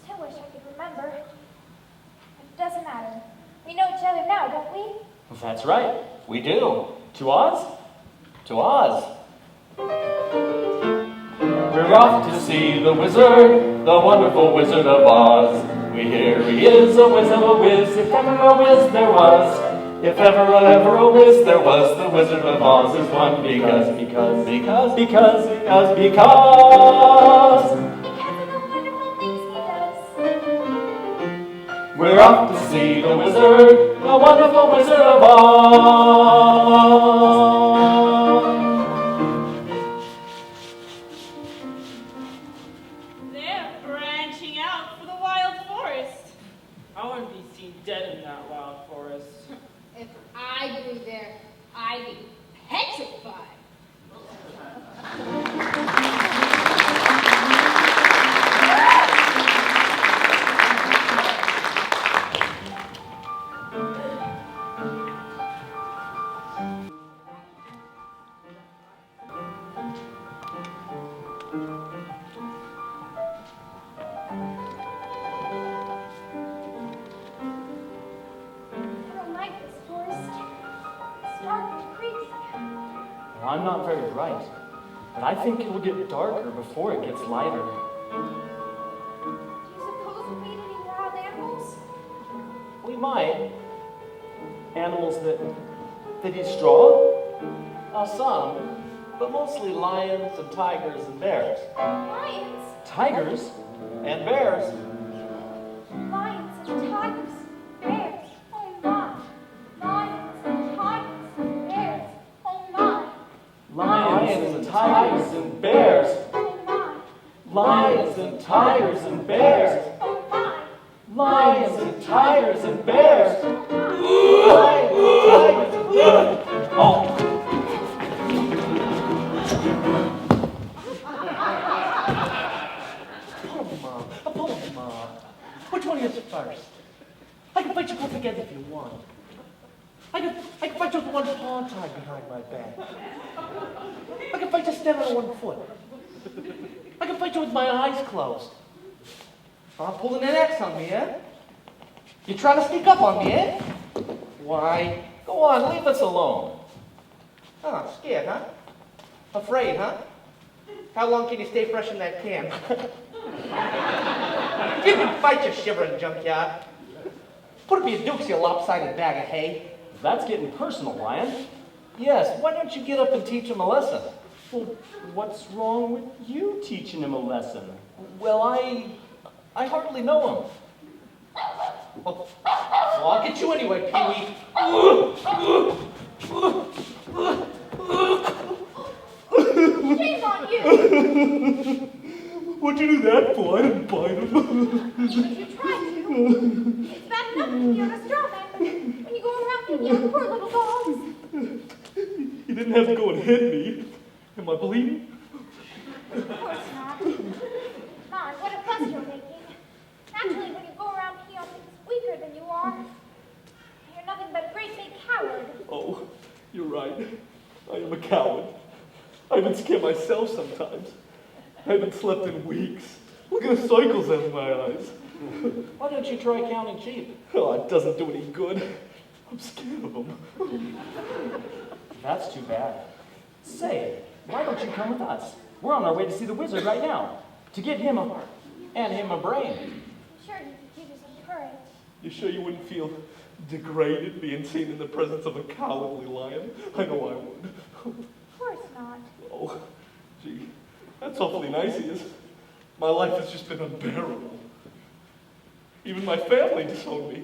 Still wish I could remember. But it doesn't matter. We know each other now, don't we? Well, that's right. We do. To Oz? To Oz. We're off to see the wizard, the wonderful Wizard of Oz. We hear he is a whiz of a whiz, if ever a whiz there was. If ever a whiz there was, the Wizard of Oz is one because. Because of the wonderful things he does. We're off to see the wizard, the wonderful Wizard of Oz. They're branching out for the wild forest. I want to be seen dead in that wild forest. If I grew there, I'd be petrified. I'm not very bright, but I think it'll get darker before it gets lighter. Do you suppose we'll meet any wild animals? We might. Animals that eat straw? Some, but mostly lions and tigers and bears. Lions? Tigers? And bears. Lions and tigers. Bears. Oh my. Lions and tigers. Bears. Oh my. Lions and tigers and bears. Oh my. Lions and tigers and bears. Oh my. Lions and tigers and bears. Oh my. Lions and tigers and bears. Oh! Pull them up. Which one is first? I can fight you both together if you want. I can fight you with one paw tied behind my back. I can fight you standing on one foot. I can fight you with my eyes closed. I'm pulling an axe on me, eh? You trying to sneak up on me, eh? Why? Go on, leave us alone. Oh, scared, huh? Afraid, huh? How long can you stay fresh in that can? You can fight, you shivering junkyard. Put up your dukes, you lopsided bag of hay. That's getting personal, Lion. Yes, why don't you get up and teach him a lesson? Well, what's wrong with you teaching him a lesson? Well, I hardly know him. Well, I'll get you anyway, Pee-wee. Shame on you. What'd you do that for? I didn't bite him. But you tried to. It's bad enough when you're a straw man, but when you go around picking on poor little dogs. You didn't have to go and hit me. Am I bleeding? Of course not. Mon, what a fuss you're making. Naturally, when you go around picking on things weaker than you are, you're nothing but a great big coward. Oh, you're right. I am a coward. I even scare myself sometimes. I haven't slept in weeks. Look at the cycles out of my eyes. Why don't you try counting sheep? Oh, it doesn't do any good. I'm scared of them. That's too bad. Say, why don't you come with us? We're on our way to see the wizard right now. To give him a heart. And him a brain. I'm sure you could give us some courage. You sure you wouldn't feel degraded being seen in the presence of a cowardly lion? I know I would. Of course not. Oh, gee, that's awfully nice of you. My life has just been unbearable. Even my family disowned me.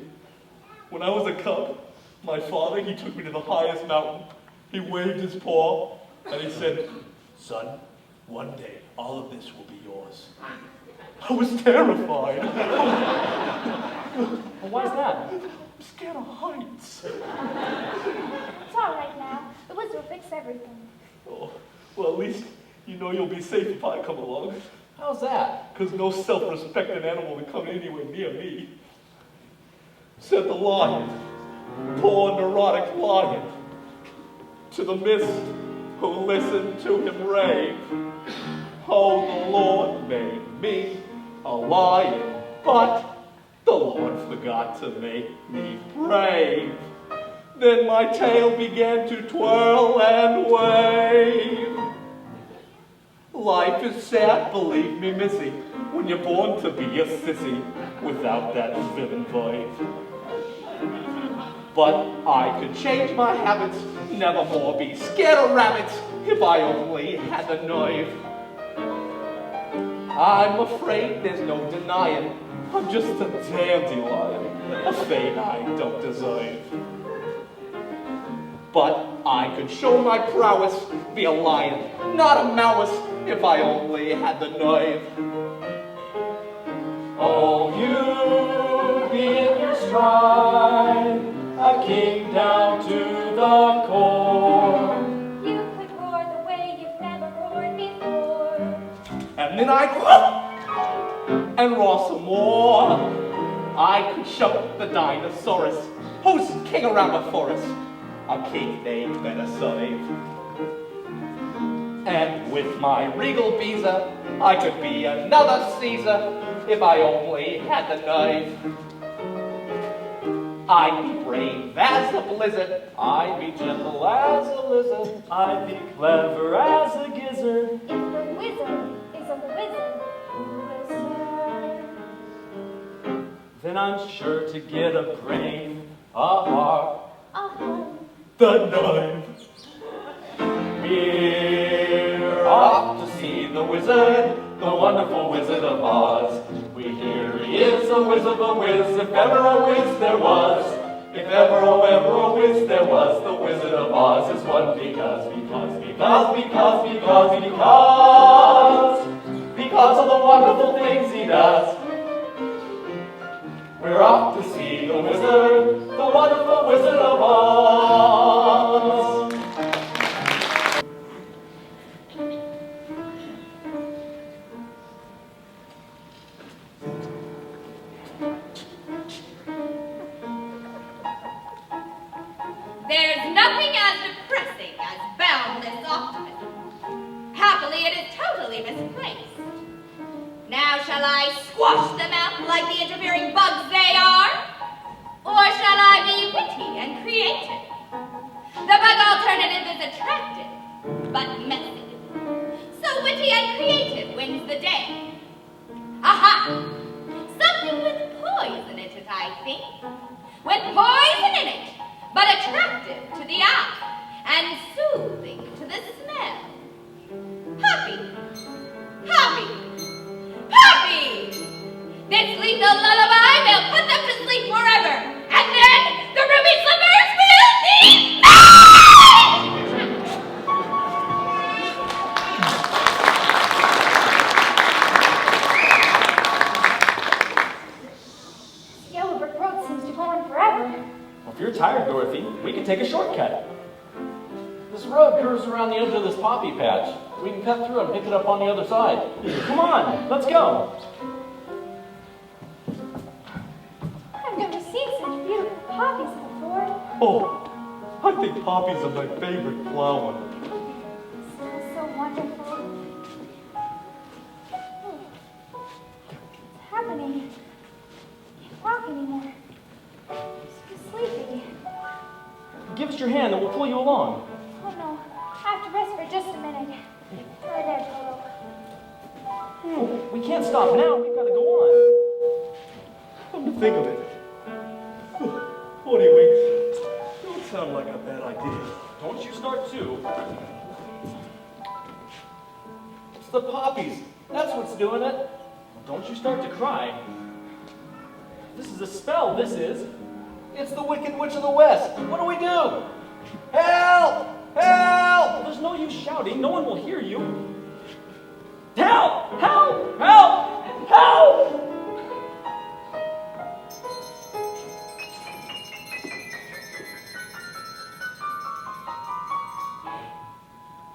When I was a cub, my father, he took me to the highest mountain. He waved his paw, and he said, "Son, one day all of this will be yours." I was terrified. Well, why's that? I'm scared of heights. It's all right now. The wizard will fix everything. Oh, well, at least you know you'll be safe if I come along. How's that? Because no self-respecting animal will come anywhere near me. Said the lion, poor neurotic lion, to the mist who listened to him rave. Oh, the Lord made me a lion, but the Lord forgot to make me brave. Then my tail began to twirl and wave. Life is sad, believe me, missy, when you're born to be a sissy without that villain vibe. But I could change my habits, never more be scared of rabbits, if I only had the nerve. I'm afraid there's no denying, I'm just a dandelion, a fate I don't deserve. But I could show my prowess, be a lion, not a mouse, if I only had the nerve. Oh, you be in your stride, a king down to the core. You could roar the way you've never roared before. And then I'd and roar some more. I could show the dinosaurus, who's king around the forest, a king they better serve. And with my regal visa, I could be another Caesar, if I only had the nerve. I'd be brave as a blizzard, I'd be gentle as a lizard. I'd be clever as a gizzard. If the wizard is a wizard, Then I'm sure to get a brain, a heart, the knife. We're off to see the wizard, the wonderful Wizard of Oz. We hear he is a whiz of a whiz, if ever a whiz there was. If ever a whiz there was, the Wizard of Oz is one because of the wonderful things he does. We're off to see the wizard, the wonderful Wizard of Oz. There's nothing as depressing as boundless optimism. Happily, it is totally misplaced. Now shall I squash them out like the interfering bugs they are? Or shall I be witty and creative? The bug alternative is attractive, but messy. So witty and creative wins the day. Aha! Something with poison in it, I think. With poison in it, but attractive to the eye and soothing to the smell. Happy, happy, happy! This lethal lullaby will put them to sleep forever, and then the ruby slippers will be mine! the Yellow Brick Road seems to go on forever. Well, if you're tired, Dorothy, we can take a shortcut. This road curves around the edge of this poppy patch. We can cut through and pick it up on the other side. Come on, let's go. I've never seen such beautiful poppies before. Oh, I think poppies are my favorite flower. It smells so wonderful. What's happening? I can't walk anymore. I'm so sleepy. your hand and we'll pull you along. Oh no, I have to rest for just a minute. Over there, Toto. Oh, we can't stop now. We've got to go on. Come to think of it. 40 weeks. Don't sound like a bad idea. Don't you start too. It's the poppies. That's what's doing it. Don't you start to cry. This is a spell, this is. It's the Wicked Witch of the West. What do we do? Help! Help! There's no use shouting. No one will hear you. Help! Help! Help! Help!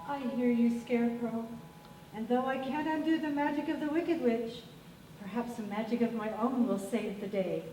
I hear you, Scarecrow. And though I can't undo the magic of the Wicked Witch, perhaps the magic of my own will save the day.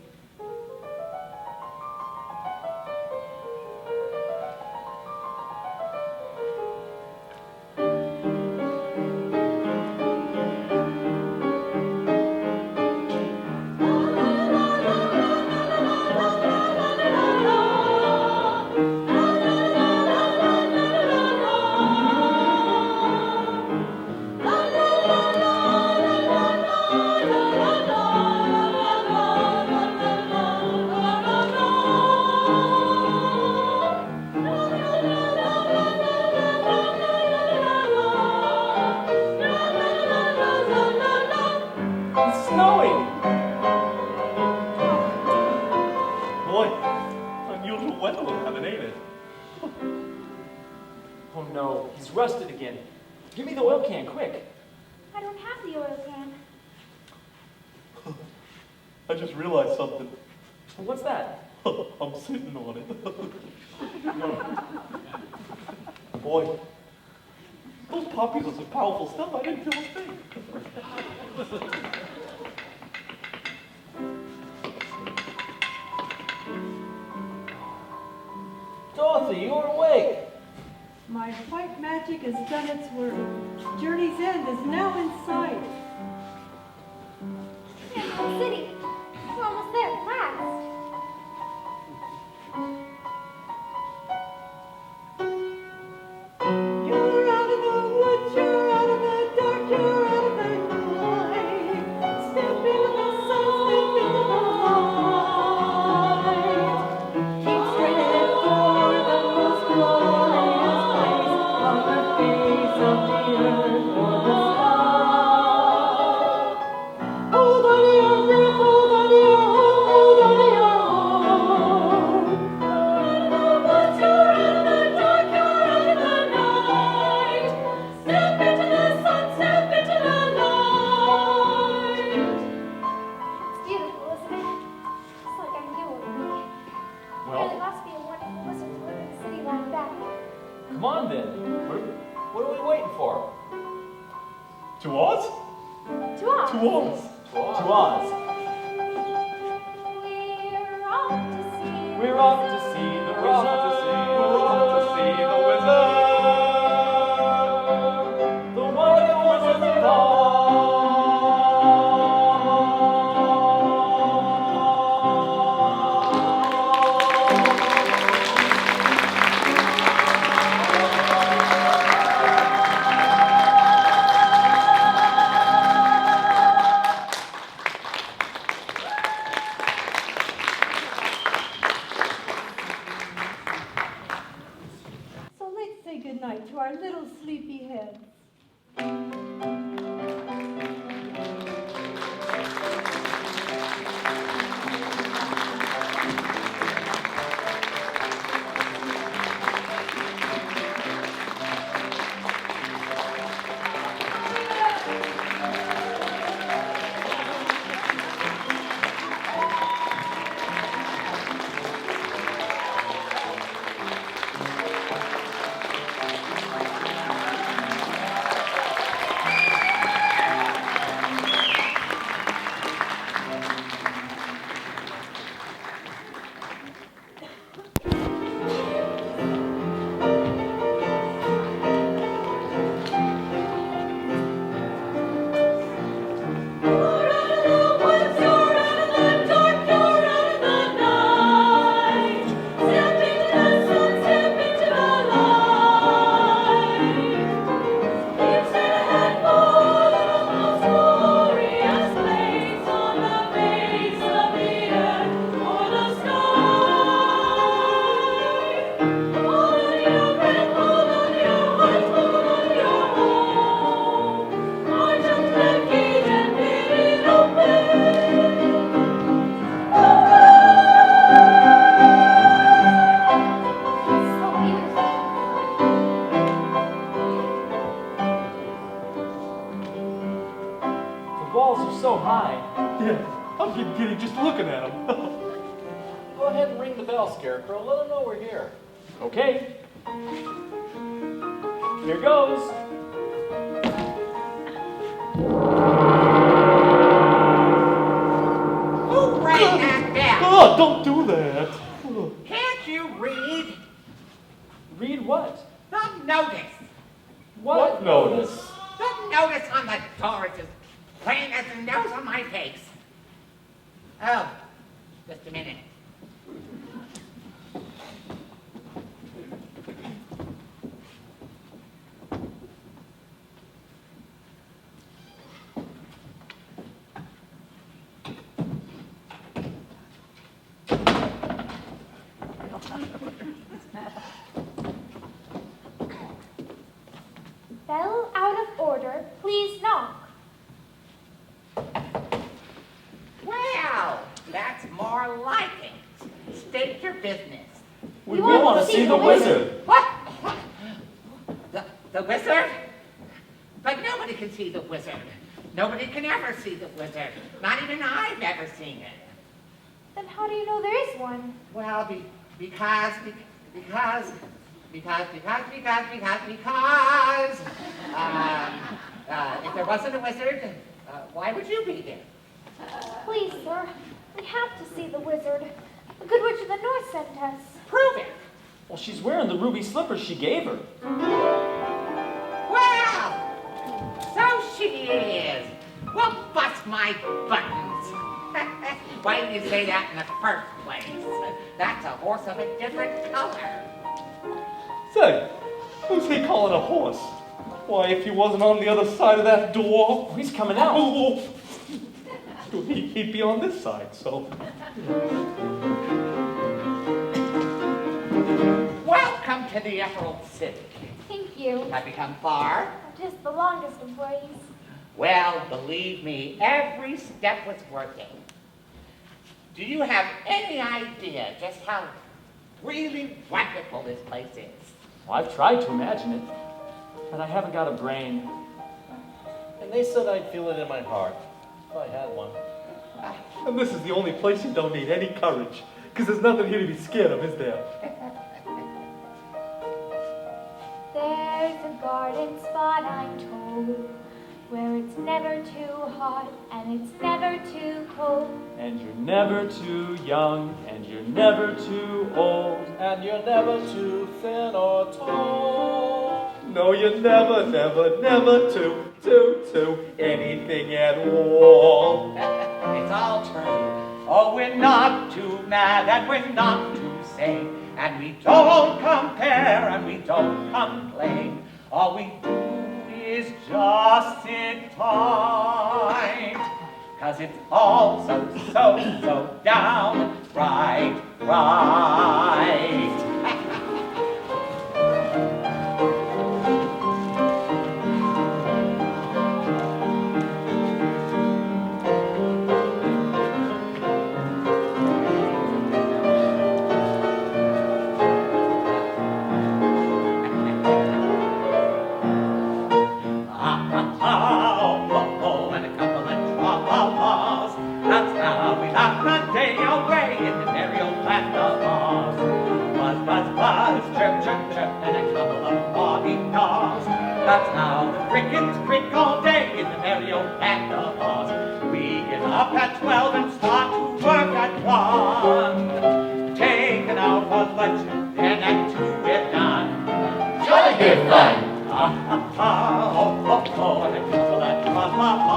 Rusted again. Give me the oil can, quick. I don't have the oil can. I just realized something. What's that? I'm sitting on it. Boy, those poppies are some powerful stuff. I didn't feel a thing. Dorothy, you're awake. My white magic has done its work. Journey's end is now in sight. Emerald City. We're almost there at last. You're out of the woods, you're out of the dark, you're out of the night. Step into the sun, step into the light. Keep straight ahead for the most glorious place on the face of the earth or the sky. Hold on to your breath, hold on to your hope, hold on to your hope. You're out of the woods, you're out of the dark, you're out of the night. Step into the sun, step into the light. It's beautiful, isn't it? It's like I knew it would be. Well, It must be a wonderful wizard to live in a city like that. come on then. What are we waiting for? To Oz? To us. To Oz. To Oz. We're off to see. We're off to see the We're off to see, we're off to see the wizard. The wonderful Wizard of Oz. walls are so high. Yeah, I'm getting giddy just looking at them. Go ahead and ring the bell, Scarecrow. Let them know we're here. Okay. Here goes. Who rang that bell? Oh, don't do that. Can't you read? Read what? The notice. What notice? The notice on the door is as plain as the nose on my face. Oh, just a minute. Bell out of order. Please knock. Well, that's more like it. State your business. We want to see the wizard. What? The wizard? But nobody can see the wizard. Nobody can ever see the wizard. Not even I've ever seen it. Then how do you know there is one? Well, because if there wasn't a wizard, why would you be here? Please, sir, we have to see the wizard. The good witch of the north sent us. Prove it. Well, she's wearing the ruby slippers she gave her. Well, so she is. Well, bust my buttons. Why didn't you say that in the first place? That's a horse of a different color. Say, who's he calling a horse? Why, if he wasn't on the other side of that door... Oh, he's coming out. Oh, he'd be on this side, so... Welcome to the Emerald City. Thank you. Have you come far? Just the longest of ways. Well, believe me, every step was worth it. Do you have any idea just how really wonderful this place is? Well, I've tried to imagine it, but I haven't got a brain. And they said I'd feel it in my heart if I had one. And this is the only place you don't need any courage, because there's nothing here to be scared of, is there? There's a garden spot, I'm told, where it's never too hot and it's never too cold. And you're never too young, and you're never too old. And you're never too thin or tall. No, you're never too anything at all. It's all true. Oh, we're not too mad and we're not too sane. And we don't compare and we don't complain. All we do is just sit tight. 'Cause it's all so downright right. That's how the crickets crick all day in the merry old land of Oz. We get up at 12 and start to work at 1. Taking out for lunch, then at 2 we're done. Jolly good fun. Oh, and a couple of tra-la-la.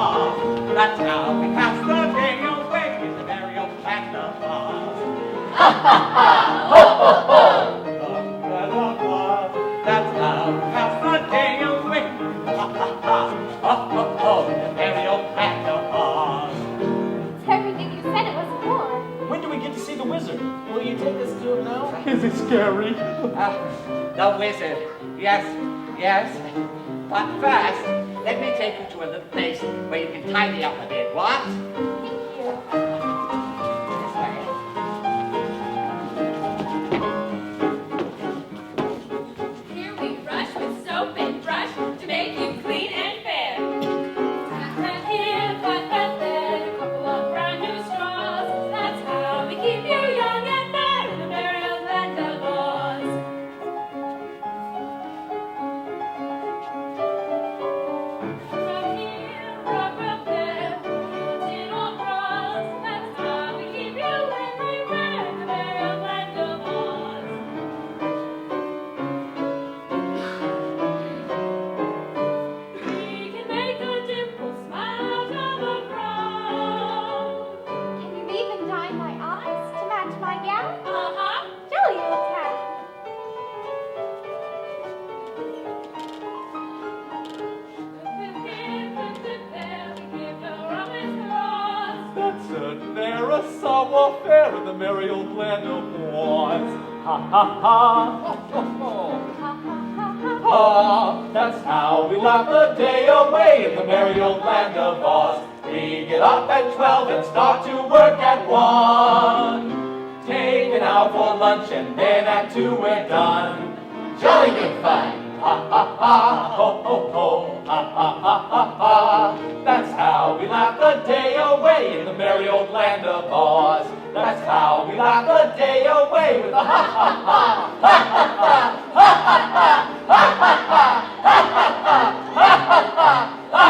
That's how we pass the day away in the merry old land of Oz. Ha ha ha, ho ho ho. That's how we pass the day away. Ha ha ha, ho ho ho, the merry old land of Oz. It's everything you said it was for. When do we get to see the wizard? Will you take us to him now? Is it scary? The wizard, yes. But first, let me take you to a little place where you can tidy up a bit, what? Thank you. This way. Here we rush with soap and brush to make you clean and fair. Tap, tap here, but answered, there a summer fair in the merry old land of Oz. Ha ha ha, ho ho ho. Ah, that's how we laugh the day away in the merry old land of Oz. We get up at 12 and start to work at 1. Take an hour for lunch and then at 2 we're done. Jolly good fun. Ha ha ha, ho ho ho, ha ha ha ha ha. That's how we laugh the day away in the merry old land of Oz. That's how we laugh the day away with a ha ha ha, ha ha ha, ha ha ha, ha ha ha, ha ha ha, ha ha ha, ha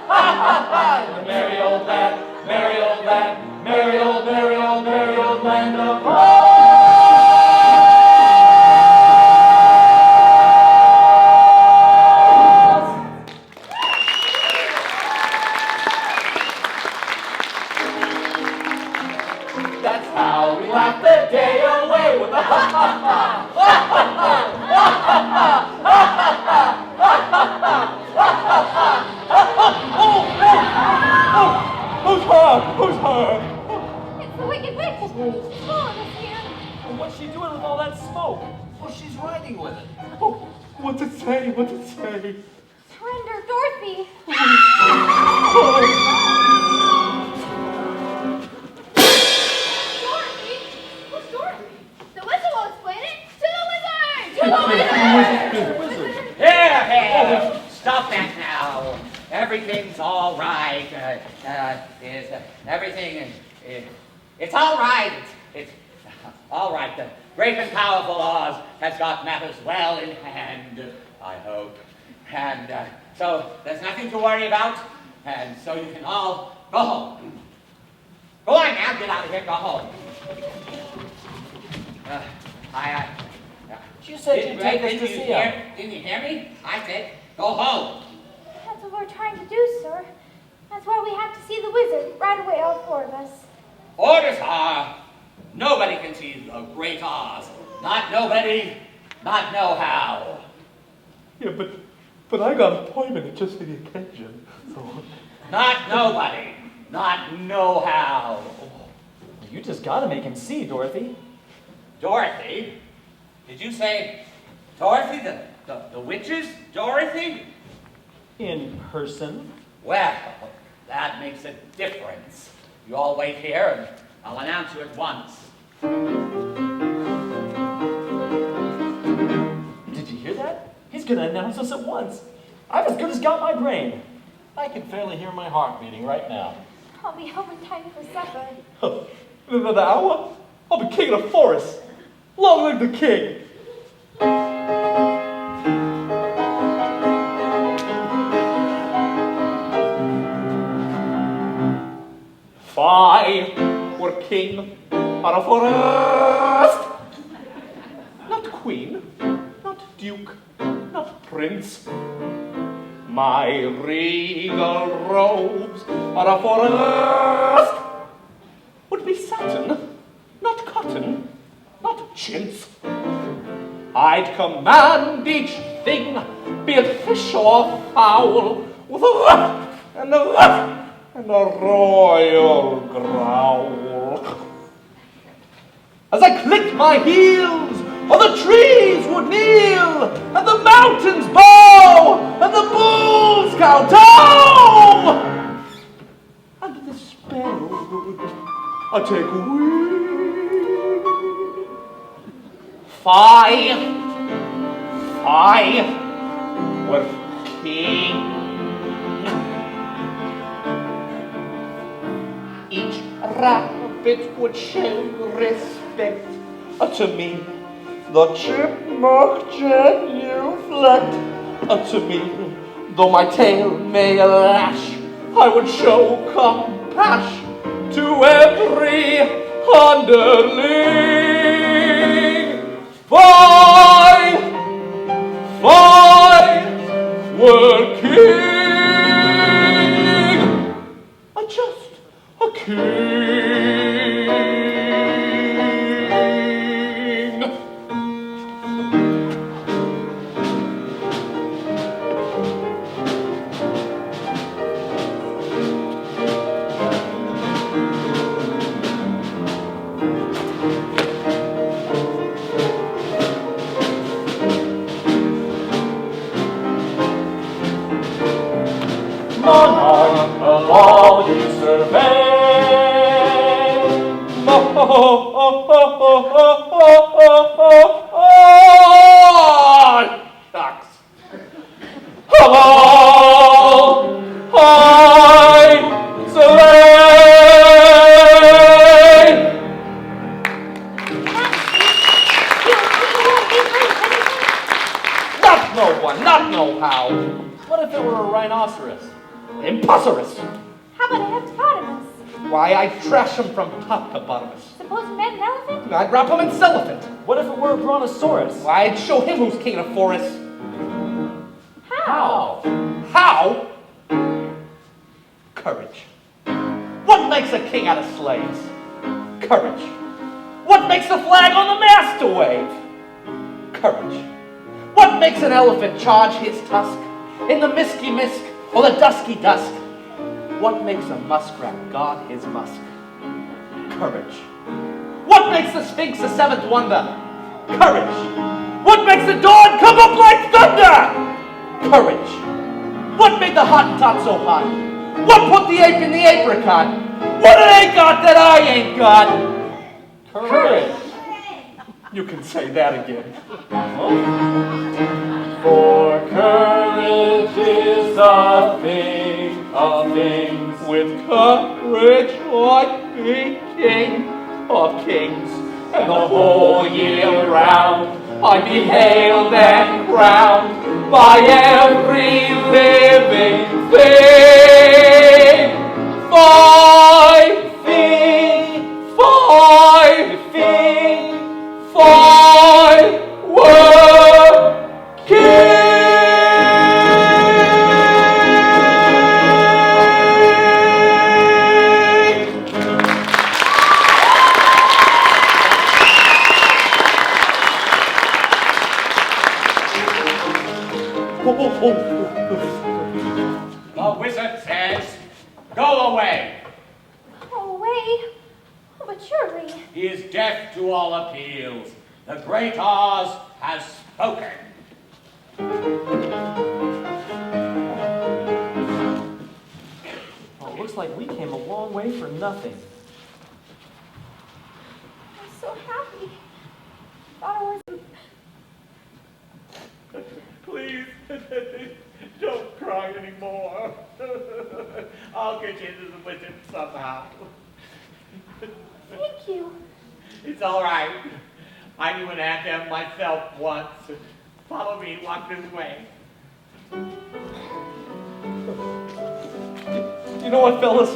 ha ha, in the merry old land, merry old land, merry old, merry old, merry old land of Oz. That's how we laugh the day away with a ha ha ha, ha ha ha, ha ha ha, ha ha ha, ha ha ha. Who's hurt? Who's hurt? It's the Wicked Witch. She's following us here. And what's she doing with all that smoke? Well, she's riding with it. Oh, what's it say? What's it say? Surrender, Dorothy. Dorothy? Who's Dorothy? The wizard will explain it to the wizard! To the wizard! Here, here. Stop that now. Everything's all right. It's all right. It's all right. The great and powerful Oz has got matters well in hand, I hope. And so there's nothing to worry about. And so you can all go home. Go on now, get out of here, go home. You said you'd take us to see him. Didn't you hear me? I said, go home. That's what we're trying to do, sir. That's why we have to see the wizard right away, all four of us. Orders are, nobody can see the great Oz. Not nobody, not no how. Yeah, but I got an appointment just for the occasion, so... Not nobody, not no how. You just gotta make him see, Dorothy. Dorothy? Did you say Dorothy, the witches? Dorothy? In person. Well, that makes a difference. You all wait here and I'll announce you at once. Did you hear that? He's gonna announce us at once. I've as good as got my brain. I can fairly hear my heart beating right now. I'll be home in time for supper. Another hour? I'll be king of the forest. Long live the king. If I were king of a forest, not queen, not duke, not prince, my regal robes of a forest would be satin, not cotton, not chintz. I'd command each thing, be it fish or fowl, with a ruff and a ruff and a royal growl. As I clicked my heels, all the trees would kneel, and the mountains bow, and the bulls kowtow. And the sparrow I take wing. I were king. Each rabbit would show respect to me. The chipmunk genuflect to me. Though my tail may lash, I would show compassion to every underling. I were king, just a king. monarch of all you survey. Shucks. Hello, hi, Soleil. Not no one, not no how. What if it were a rhinoceros? Impossible. How about a hippopotamus? Why, I'd trash him from top to bottom. Suppose you met an elephant? I'd wrap him in cellophane. What if it were a brontosaurus? Why, I'd show him who's king of the forest. How? How? Courage. What makes a king out of slaves? Courage. What makes the flag on the mast to wave? Courage. What makes an elephant charge his tusk in the misky mist or the dusky dusk? What makes a muskrat guard his musk? Courage. What makes the Sphinx the seventh wonder? Courage. What makes the dawn come up like thunder? Courage. What made the Hottentot so hot? What put the ape in the apricot? What it ain't got that I ain't got? Courage. You can say that again. For courage is a thing of things. With courage like the king of kings. And the whole year round I be hailed and crowned by every living thing. Fighting, working. The wizard says, go away. Go away? Oh, but surely. He is deaf to all appeals. The great Oz has spoken. Well, it looks like we came a long way for nothing. I'm so happy. Thought I was. Please, don't cry anymore. I'll get you into the wizard somehow. Thank you. It's all right. I knew an ant myself once. Follow me, walk this way. You know what, fellas?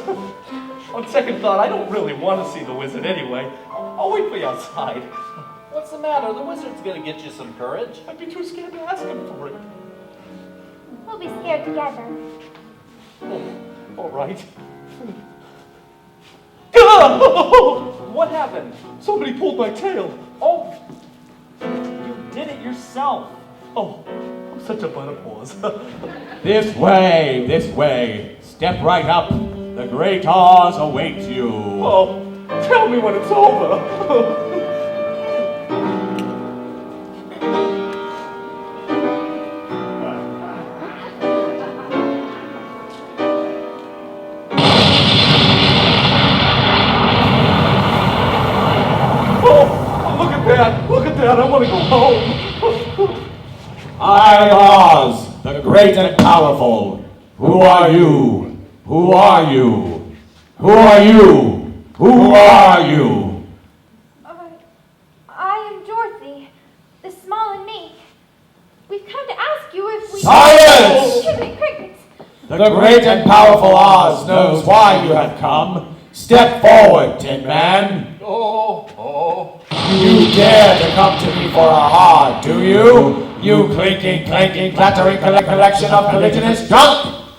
On second thought, I don't really want to see the wizard anyway. I'll wait for you outside. What's the matter? The wizard's gonna get you some courage. I'd be too scared to ask him for it. We'll be scared together. All right. What happened? Somebody pulled my tail. Oh, you did it yourself. Oh, I'm such a butterpaws. This way. Step right up. The great Oz awaits you. Oh, tell me when it's over. Look at that, I want to go home. I am Oz, the great and powerful. Who are you? Who are you? Who are you? Who are you? I am Dorothy, the small and meek. We've come to ask you if we... Silence! Crickets. The great and powerful Oz knows why you have come. Step forward, Tin Man. You dare to come to me for a hard, do you? You clinking, clanking, clattering collection of collisionist junk!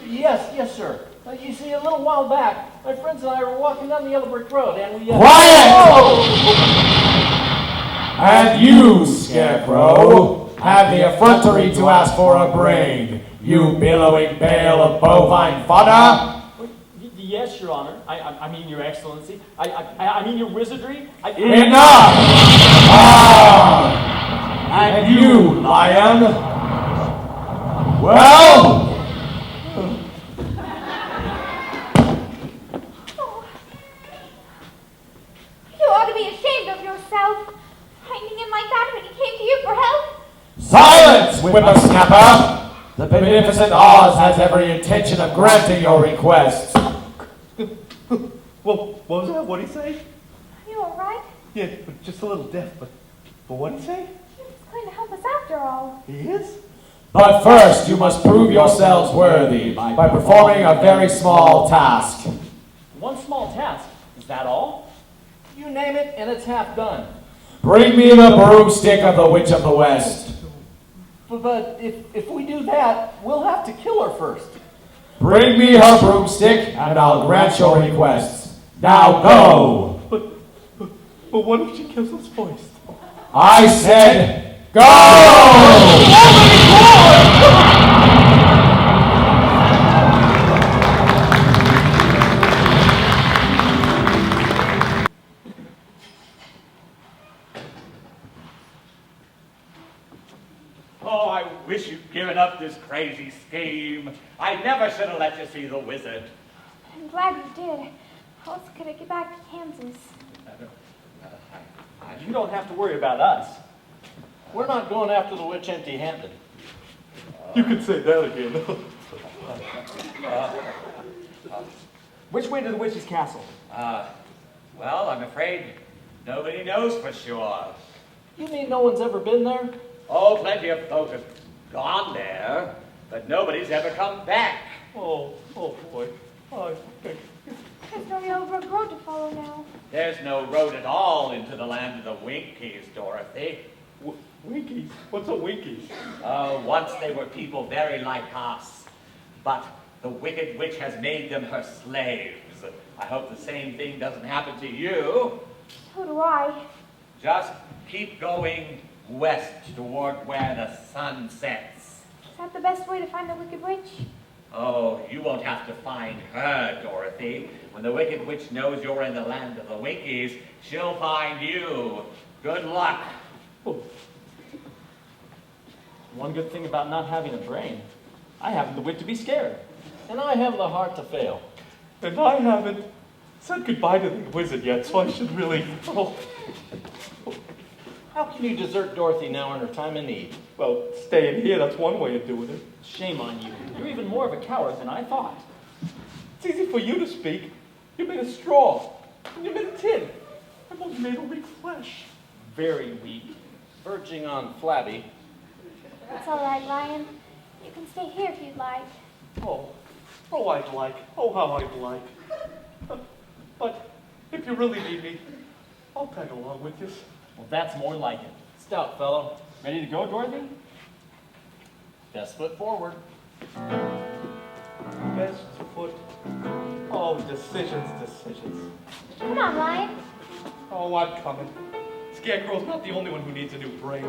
Yes, sir. You see, a little while back, my friends and I were walking down the yellow brick road, and we... Quiet! And you, Scarecrow, have the effrontery to ask for a brain, you billowing bale of bovine fodder! Yes, Your Honor. I mean, Your Excellency. I mean, Your Wizardry. Enough! Ah! And you, lion? Well? himself, finding him like that when he came to you for help? Silence, whippersnapper! The beneficent Oz has every intention of granting your requests. Well, what was that? What'd he say? Are you all right? Yeah, but just a little deaf, but what'd he say? He was going to help us after all. He is? But first, you must prove yourselves worthy by performing a very small task. One small task. Is that all? You name it, and it's half done. Bring me the broomstick of the Witch of the West. But if we do that, we'll have to kill her first. Bring me her broomstick, and I'll grant your requests. Now go! But what if she kills us first? I said, go! Oh, I wish you'd given up this crazy scheme. I never should have let you see the wizard. I'm glad you did. How else could I get back to Kansas? You don't have to worry about us. We're not going after the witch empty-handed. You can say that again. Which way to the witch's castle? Well, I'm afraid nobody knows for sure. You mean no one's ever been there? Oh, plenty of folk have gone there, but nobody's ever come back. Oh boy. There's no real road to follow now. There's no road at all into the land of the Winkies, Dorothy. Winkies? What's a Winkies? Once they were people very like us, but the wicked witch has made them her slaves. I hope the same thing doesn't happen to you. So do I. Just keep going west toward where the sun sets. Is that the best way to find the Wicked Witch? Oh, you won't have to find her, Dorothy. When the Wicked Witch knows you're in the land of the Winkies, she'll find you. Good luck. One good thing about not having a brain, I haven't the wit to be scared. And I have the heart to fail. And I haven't said goodbye to the wizard yet, so I should really... How can you desert Dorothy now in her time of need? Well, staying here, that's one way of doing it. Shame on you. You're even more of a coward than I thought. It's easy for you to speak. You made of straw, and you made of tin. I'm only made of weak flesh. Very weak. Verging on flabby. It's all right, Ryan. You can stay here if you'd like. I'd like. Oh, how I'd like. But if you really need me, I'll tag along with you. Well, that's more like it. Stout fellow. Ready to go, Dorothy? Best foot forward. Best foot. Oh, decisions. Come on, Ryan. Oh, I'm coming. Scarecrow's not the only one who needs a new brain.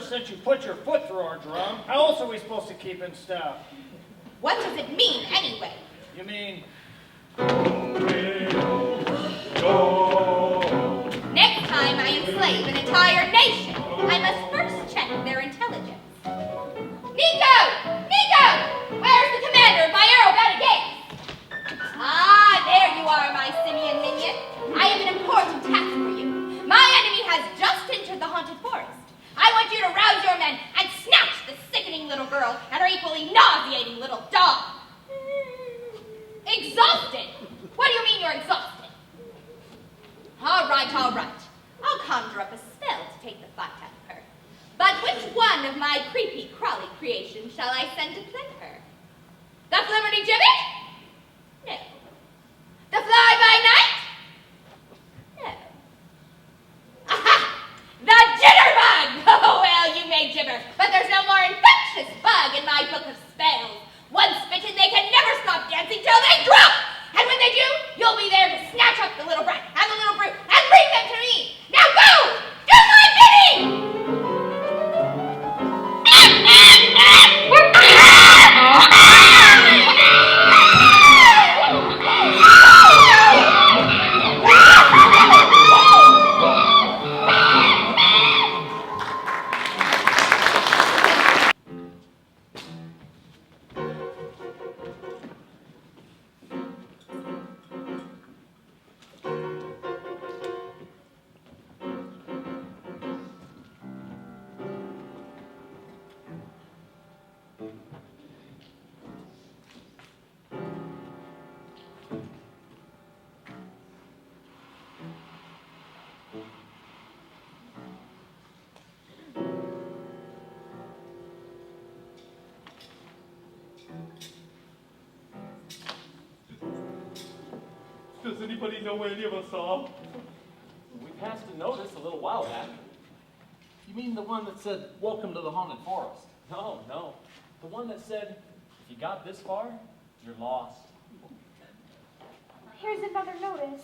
Since you put your foot for our drum. How else are we supposed to keep in step? What does it mean, anyway? You mean... Next time I enslave an entire nation, I must first check their intelligence. Nico! Nico! Where's the commander of my aerobatic games? Ah, there you are, my simian minion. I have an important task for you. My enemy has just entered the haunted forest. I want you to rouse your men and snatch the sickening little girl and her equally nauseating little dog. Exhausted? What do you mean you're exhausted? All right, all right. I'll conjure up a spell to take the fight out of her. But which one of my creepy crawly creations shall I send to play her? The flibberty gibbet? No. The fly by night? No. Aha! The jitterbug! Oh, well, you may gibber, but there's no more infectious bug in my book of spells. Once bitten, they can never stop dancing till they drop! And when they do, you'll be there to snatch up the little brat and the little brute and bring them to me! Now go! Do my bidding! Does anybody know where any of us are? We passed a notice a little while back. You mean the one that said, "Welcome to the haunted forest"? No, no. The one that said, if you got this far, you're lost. Here's another notice.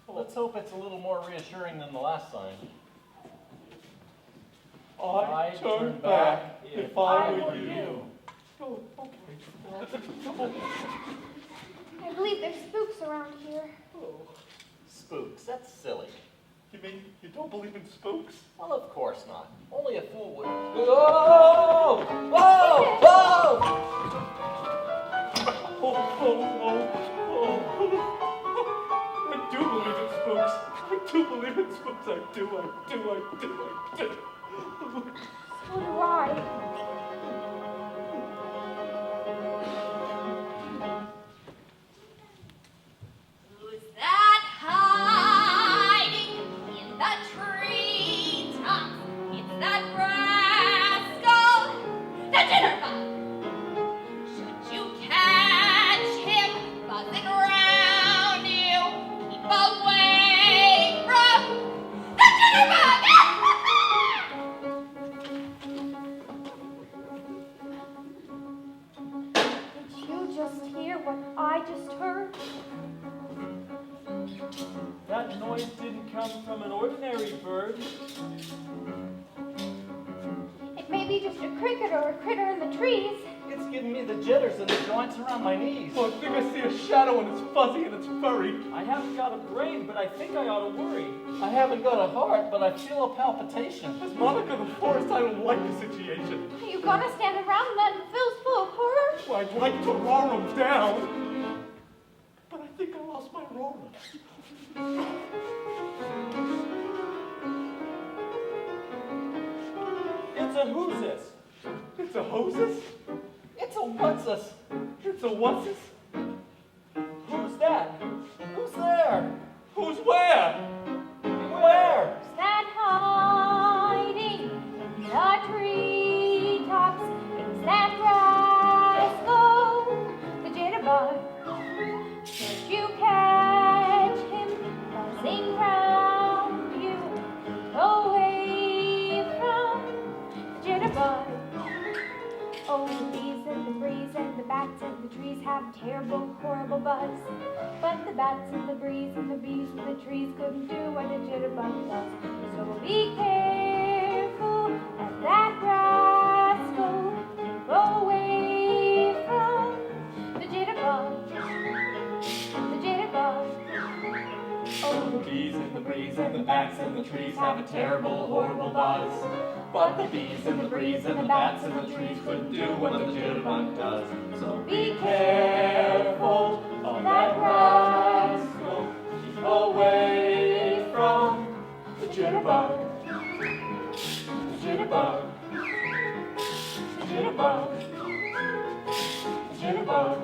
Well, let's hope it's a little more reassuring than the last sign. I turn back if I were you. Oh, okay. I believe there's spooks around here. Oh, spooks, that's silly. You mean you don't believe in spooks? Well, of course not. Only a fool would. Whoa! Whoa! Whoa! I do believe in spooks. I do believe in spooks. I do. So do I. Who's that hiding in the treetops? It's that rascal, the jitterbug. Should you catch him buzzing around you, keep away from the jitterbug. Did you just hear what I just heard? That noise didn't come from an ordinary bird. It may be just a cricket or a critter in the trees. It's giving me the jitters and the joints around my knees. Well, I think I see a shadow and it's fuzzy and it's furry. I haven't got a brain, but I think I ought to worry. I haven't got a heart, but I feel a palpitation. As Monica the Forest, I don't like the situation. Are you gonna stand around and let him fill full of horror? Well, I'd like to roar him down, but I think I lost my roller. It's a who's this? It's a hoses? It's a what's this? It's a what's this? Who's that? Who's there? Who's where? Where? Who's that hiding in the treetops? It's that rascal, the jitterbug. Should you catch him buzzing round you, away from the jitterbug? Oh, the bees and the breeze and the bats and the trees have a terrible, horrible buzz. But the bats and the breeze and the bees and the trees couldn't do what a jitterbug does. So be careful of that the trees have a terrible, horrible buzz. But the bees and the breeze and the bats in the trees couldn't do what the jitterbug does. So be careful of that rascal. Keep away from the jitterbug. The jitterbug. The jitterbug. The jitterbug.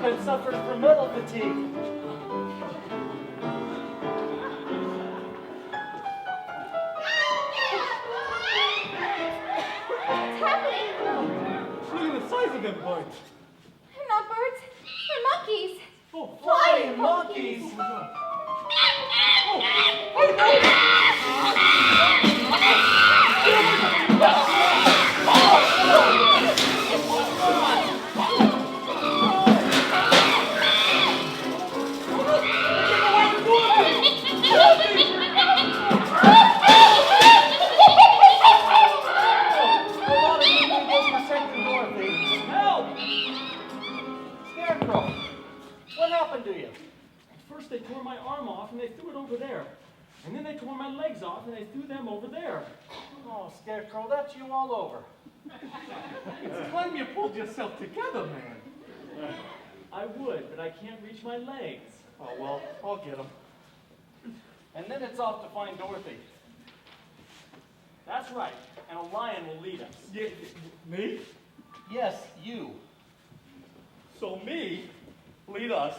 I've suffered from mental fatigue. What's happening? Look at the size of them birds. They're not birds. They're monkeys. Oh, flying monkeys. What happened to you? First they tore my arm off and they threw it over there. And then they tore my legs off and they threw them over there. Oh, Scarecrow, that's you all over. It's time you pulled yourself together, man. I would, but I can't reach my legs. Oh, well, I'll get them. And then it's off to find Dorothy. That's right, and a lion will lead us. Yeah, me? Yes, you. So me lead us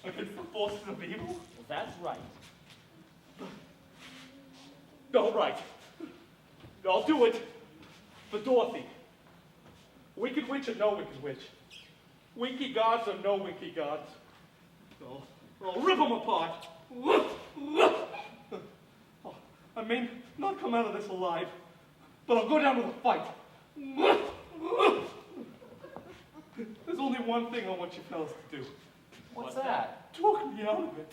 against the forces of evil? That's right. All right. I'll do it for Dorothy. Wicked witch or no wicked witch? Winky gods or no winky gods? I'll rip them apart. I may not come out of this alive, but I'll go down with a fight. There's only one thing I want you fellas to do. What's that? Talk me out of it.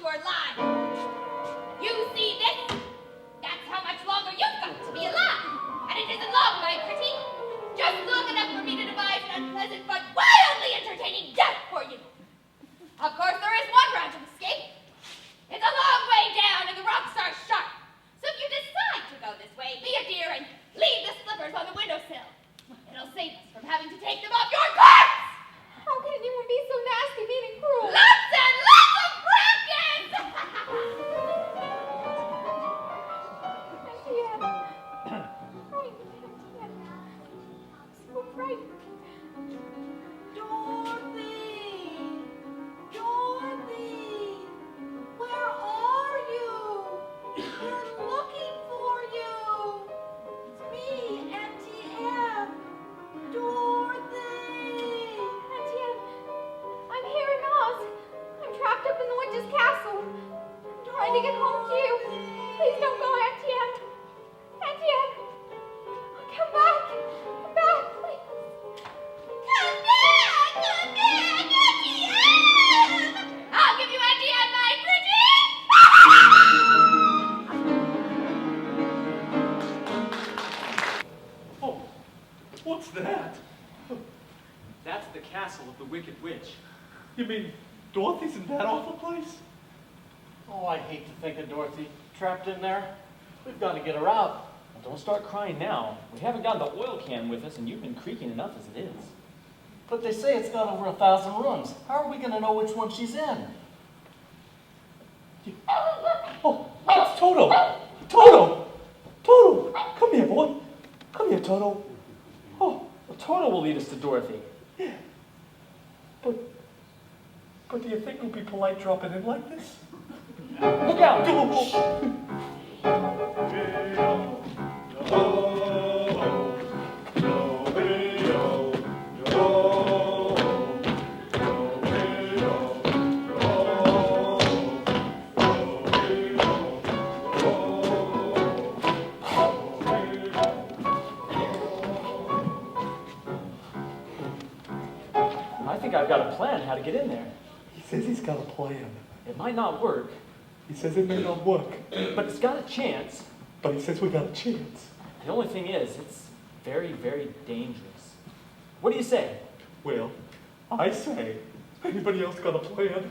your life. You see this? That's how much longer you've got to be alive. And it isn't long, my pretty. Just long enough for me to devise an unpleasant but wildly entertaining death for you. Of course, there is one route of escape. It's a long way down and the rocks are sharp. So if you decide to go this way, be a dear and leave the slippers on the windowsill. It'll save us from having to take them off your corpse! How can anyone be so nasty, mean, and cruel? Lots and lots of practice! So frightened. Dorothy! Dorothy! Where are you? We're looking for you! It's me, Auntie Em! Dorothy! Auntie Em, I'm here in Oz. I'm trapped up in the witch's castle. I'm trying to get home to you. Please don't go, Auntie Em. Auntie Em, come back. Come back, please. Come back, Auntie Em! I'll give you Auntie Em, my pretty! Oh, what's that? That's the castle of the Wicked Witch. You mean Dorothy's in that awful place? Oh, I hate to think of Dorothy trapped in there. We've got to get her out. Well, don't start crying now. We haven't got the oil can with us, and you've been creaking enough as it is. But they say it's got over 1,000 rooms. How are we going to know which one she's in? Oh, it's Toto! Toto! Toto! Come here, boy. Come here, Toto. Oh, well, Toto will lead us to Dorothy. Yeah. But do you think we'll be polite dropping in like this? Look out! I think I've got a plan how to get in there. He says he's got a plan. It might not work, He says it may not work, but it's got a chance. but he says we got a chance. The only thing is, it's very, very dangerous. What do you say? Well, I say, anybody else got a plan?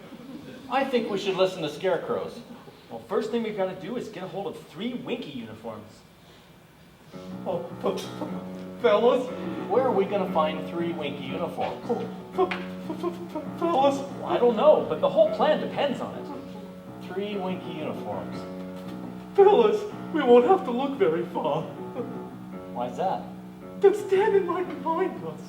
I think we should listen to scarecrows. Well, first thing we've got to do is get a hold of 3 Winky uniforms. Oh, fellas, Where are we going to find 3 Winky uniforms? fellas, I don't know, but the whole plan depends on it. 3 Winky uniforms. fellas, we won't have to look very far. Why's that? They're standing right behind us.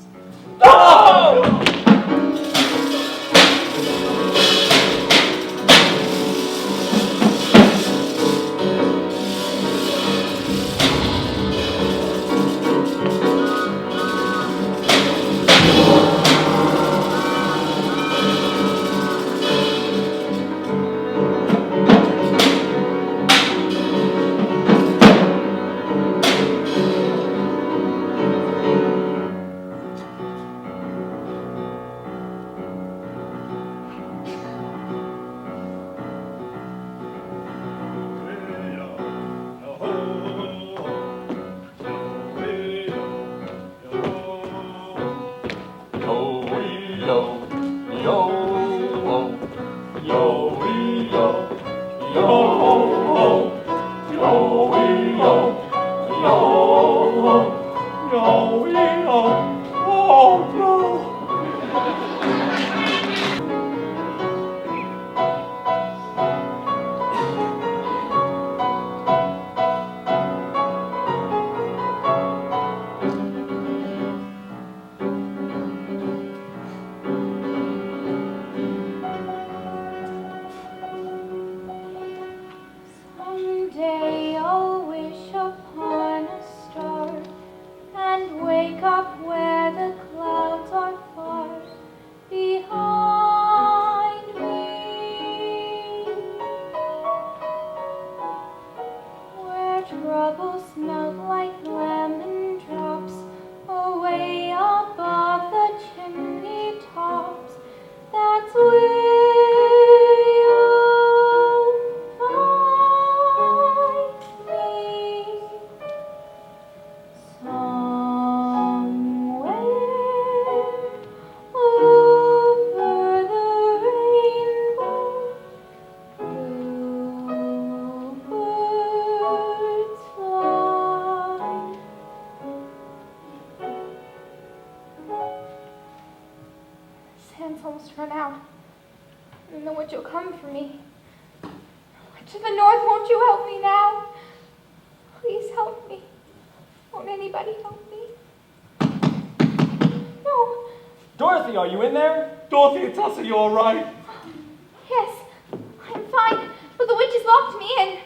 Someday I'll wish upon a star and wake up where the clouds But you'll come for me. Witch of the North, won't you help me now? Please help me. Won't anybody help me? No. Dorothy, are you in there? Dorothy, it's us. Are you all right? Yes, I'm fine. But the witches locked me in.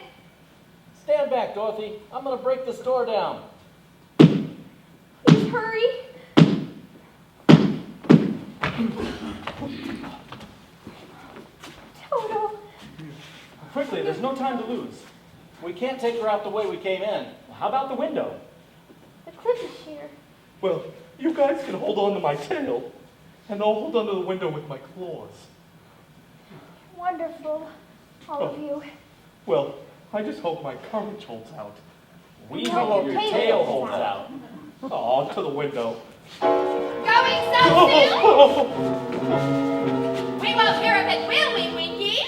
Stand back, Dorothy. I'm going to break this door down. Please hurry. Toto. Quickly, there's no time to lose. We can't take her out the way we came in. How about the window? The cliff is here. Well, you guys can hold on to my tail, and I'll hold onto the window with my claws. Wonderful, all of you. Well, I just hope my courage holds out. We hope your tail holds out. Oh, to the window. Going so soon? We won't hear of it, will we, Winky?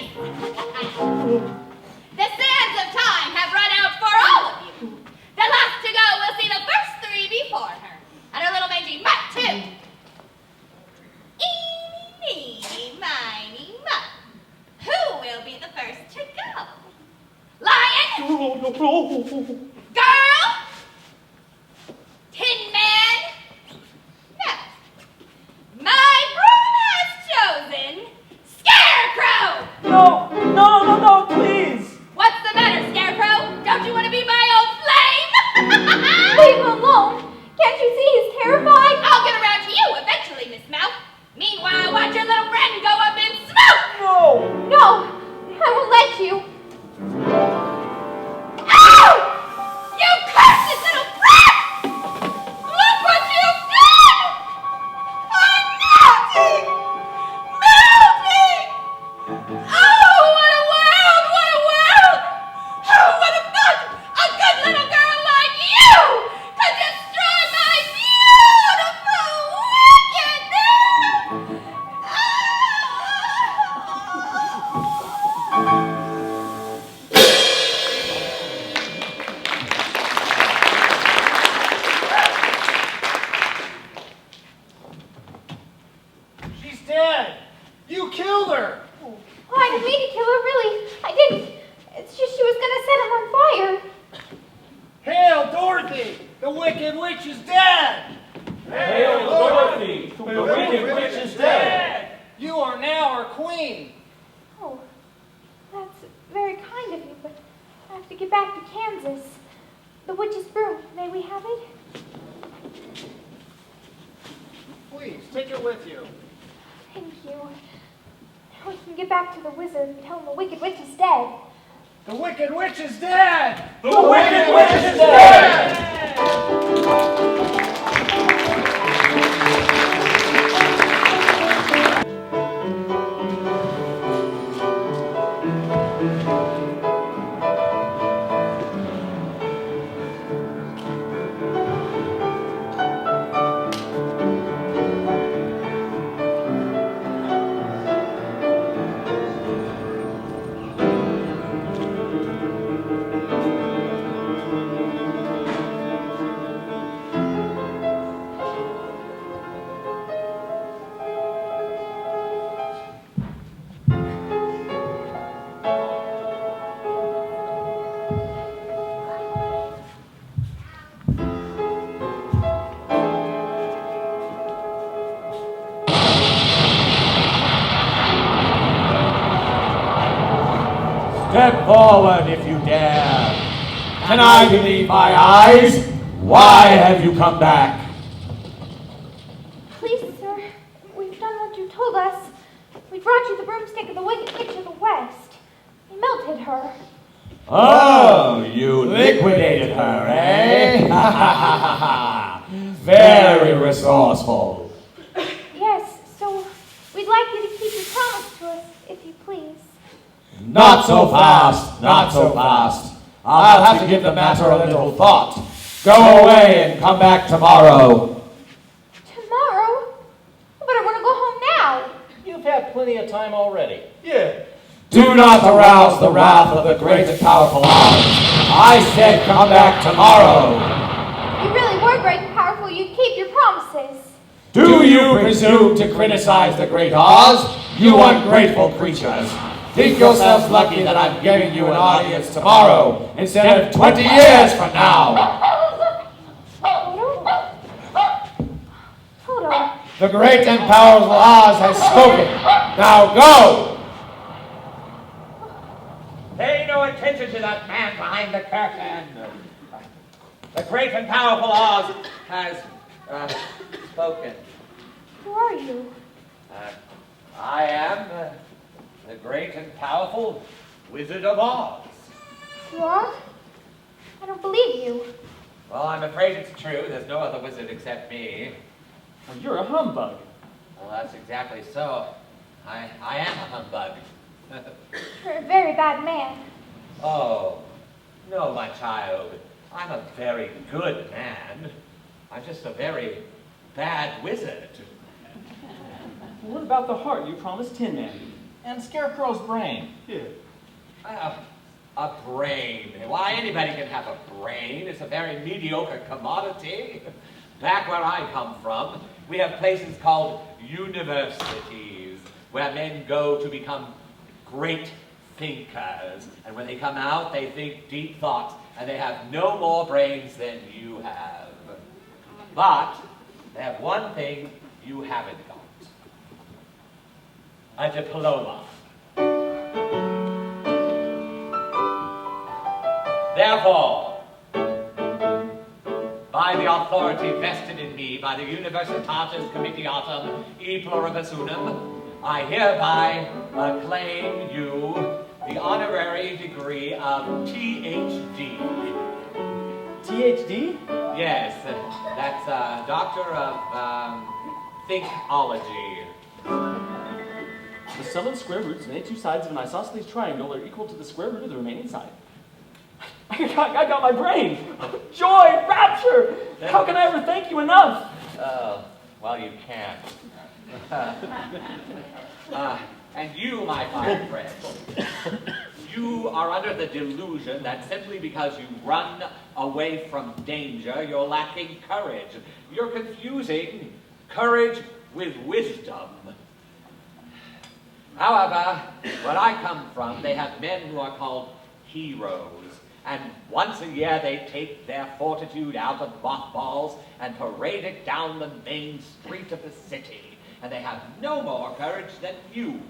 The sands of time have run out for all of you. The last to go will see the first three before her, and her little mangy mutt, too. Eeny, meeny, miny, mutt. Who will be the first to go? Lion? Girl? Tin Man? No. My broom has chosen Scarecrow! No, please! What's the matter, Scarecrow? Don't you want to be my old flame? Leave him alone. Can't you see he's terrified? I'll get around to you eventually, Miss Mouth. Meanwhile, watch your little friend go up in smoke! No! No, I won't let you. Ow! You cursed little brat! Look what you've done! I'm melting! Melting! Oh, what a world! What a world! Who would have thought a good little girl like you could destroy my beautiful wickedness? She's dead. You killed her. Oh, I didn't mean to kill her, really. I didn't. It's just she was going to set him on fire. Hail, Dorothy! The Wicked Witch is dead! Hail, Dorothy! The Wicked Witch is dead! You are now our queen. Oh, that's very kind of you, but I have to get back to Kansas. The witch's broom, may we have it? Please, take it with you. Thank you. Now we can get back to the wizard and tell him the Wicked Witch is dead. The Wicked Witch is dead! The Wicked Witch is dead! Step forward if you dare. Can I believe my eyes? Why have you come back? Please, sir, we've done what you told us. We brought you the broomstick of the Wicked Witch of the West. We melted her. Oh, you liquidated her, eh? Very resourceful. Yes, so we'd like you to keep your promise to us, if you please. Not so fast, not so fast. I'll have to give the matter a little thought. Go away and come back tomorrow. Tomorrow? But I want to go home now. You've had plenty of time already. Yeah. Do not arouse the wrath of the great and powerful arms. I said come back tomorrow. If you really were great and powerful, you'd keep your promises. Do you presume to criticize the great Oz? You ungrateful creatures. Think yourselves lucky that I'm giving you an audience tomorrow instead of 20 years from now. Toto. The great and powerful Oz has spoken. Now go! Pay no attention to that man behind the curtain. The great and powerful Oz has spoken. Who are you? I am the great and powerful Wizard of Oz. You are? I don't believe you. Well, I'm afraid it's true. There's no other wizard except me. Well, you're a humbug. Well, that's exactly so. I am a humbug. You're a very bad man. Oh, no, my child. I'm a very good man. I'm just a very bad wizard. What about the heart you promised Tin Man? And Scarecrow's brain. Yeah. A brain. Why, anybody can have a brain. It's a very mediocre commodity. Back where I come from, we have places called universities, where men go to become great thinkers. And when they come out, they think deep thoughts, and they have no more brains than you have. But they have one thing you haven't got. A diploma. Therefore, by the authority vested in me by the Universitatis Comitiatum e Pluribus Unum, I hereby acclaim you the honorary degree of Ph.D. THD? Yes, that's Doctor of Thinkology. The sum of the square roots of any two sides of an isosceles triangle are equal to the square root of the remaining side. I got my brain! Joy! Rapture! How can I ever thank you enough? Well, you can't. And you, my fine friend, you are under the delusion that simply because you run away from danger, you're lacking courage. You're confusing courage with wisdom. However, where I come from, they have men who are called heroes. And once a year they take their fortitude out of mothballs and parade it down the main street of the city. And they have no more courage than you.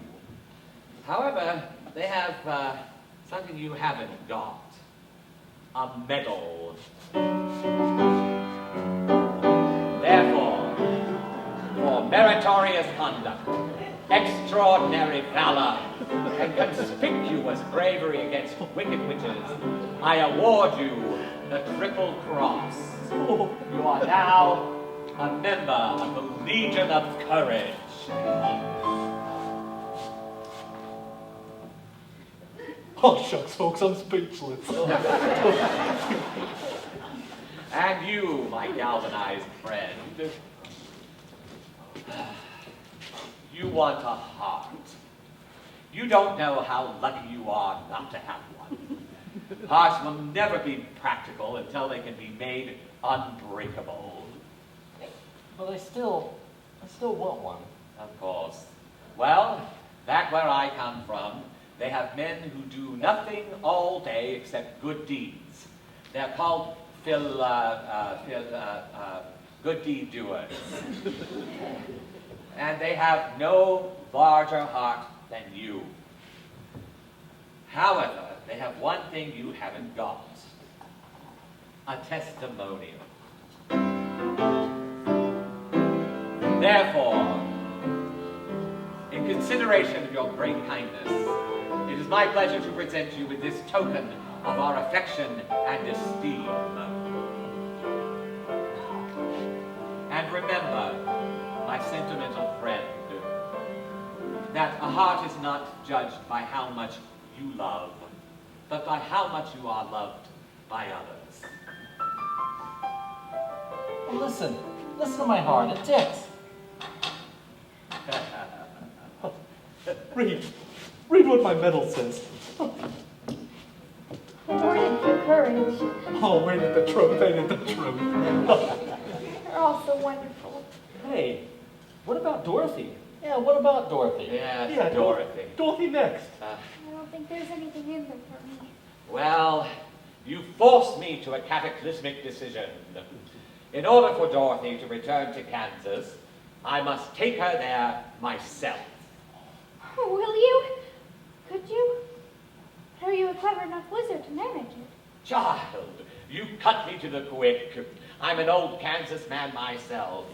However, they have something you haven't got. A medal. Therefore, for meritorious conduct, extraordinary valor, and conspicuous bravery against wicked witches, I award you the Triple Cross. You are now a member of the Legion of Courage. Oh, shucks, folks, I'm speechless. And you, my galvanized friend, you want a heart. You don't know how lucky you are not to have one. Hearts will never be practical until they can be made unbreakable. But I still want one. Of course. Well, back where I come from, they have men who do nothing all day except good deeds. They're called good deed doers. And they have no larger heart than you. However, they have one thing you haven't got. A testimonial. Therefore, in consideration of your great kindness, it is my pleasure to present you with this token of our affection and esteem. And remember, my sentimental friend, that a heart is not judged by how much you love, but by how much you are loved by others. Well, listen to my heart, it ticks. Read what my medal says. Awarded for courage. Oh, ain't it the truth, ain't it the truth? You're all so wonderful. Hey, What about Dorothy? Yeah, what about Dorothy? Yes, Yeah, Dorothy. Dorothy next. I don't think there's anything in them for me. Well, you forced me to a cataclysmic decision. In order for Dorothy to return to Kansas, I must take her there myself. Oh, will you? Could you? Are you a clever enough wizard to manage it? Child, you cut me to the quick. I'm an old Kansas man myself.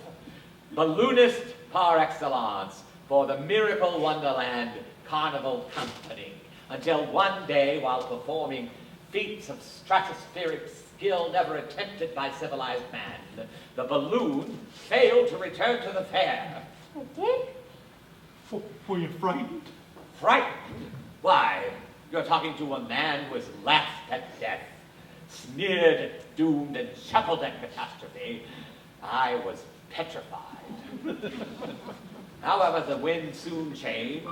Balloonist par excellence for the Miracle Wonderland Carnival Company. Until one day, while performing feats of stratospheric skill never attempted by civilized man, the balloon failed to return to the fair. It did? Were you frightened? Frightened? Why, you're talking to a man who has laughed at death, sneered at doomed, and chuckled at catastrophe. I was petrified. However, the wind soon changed,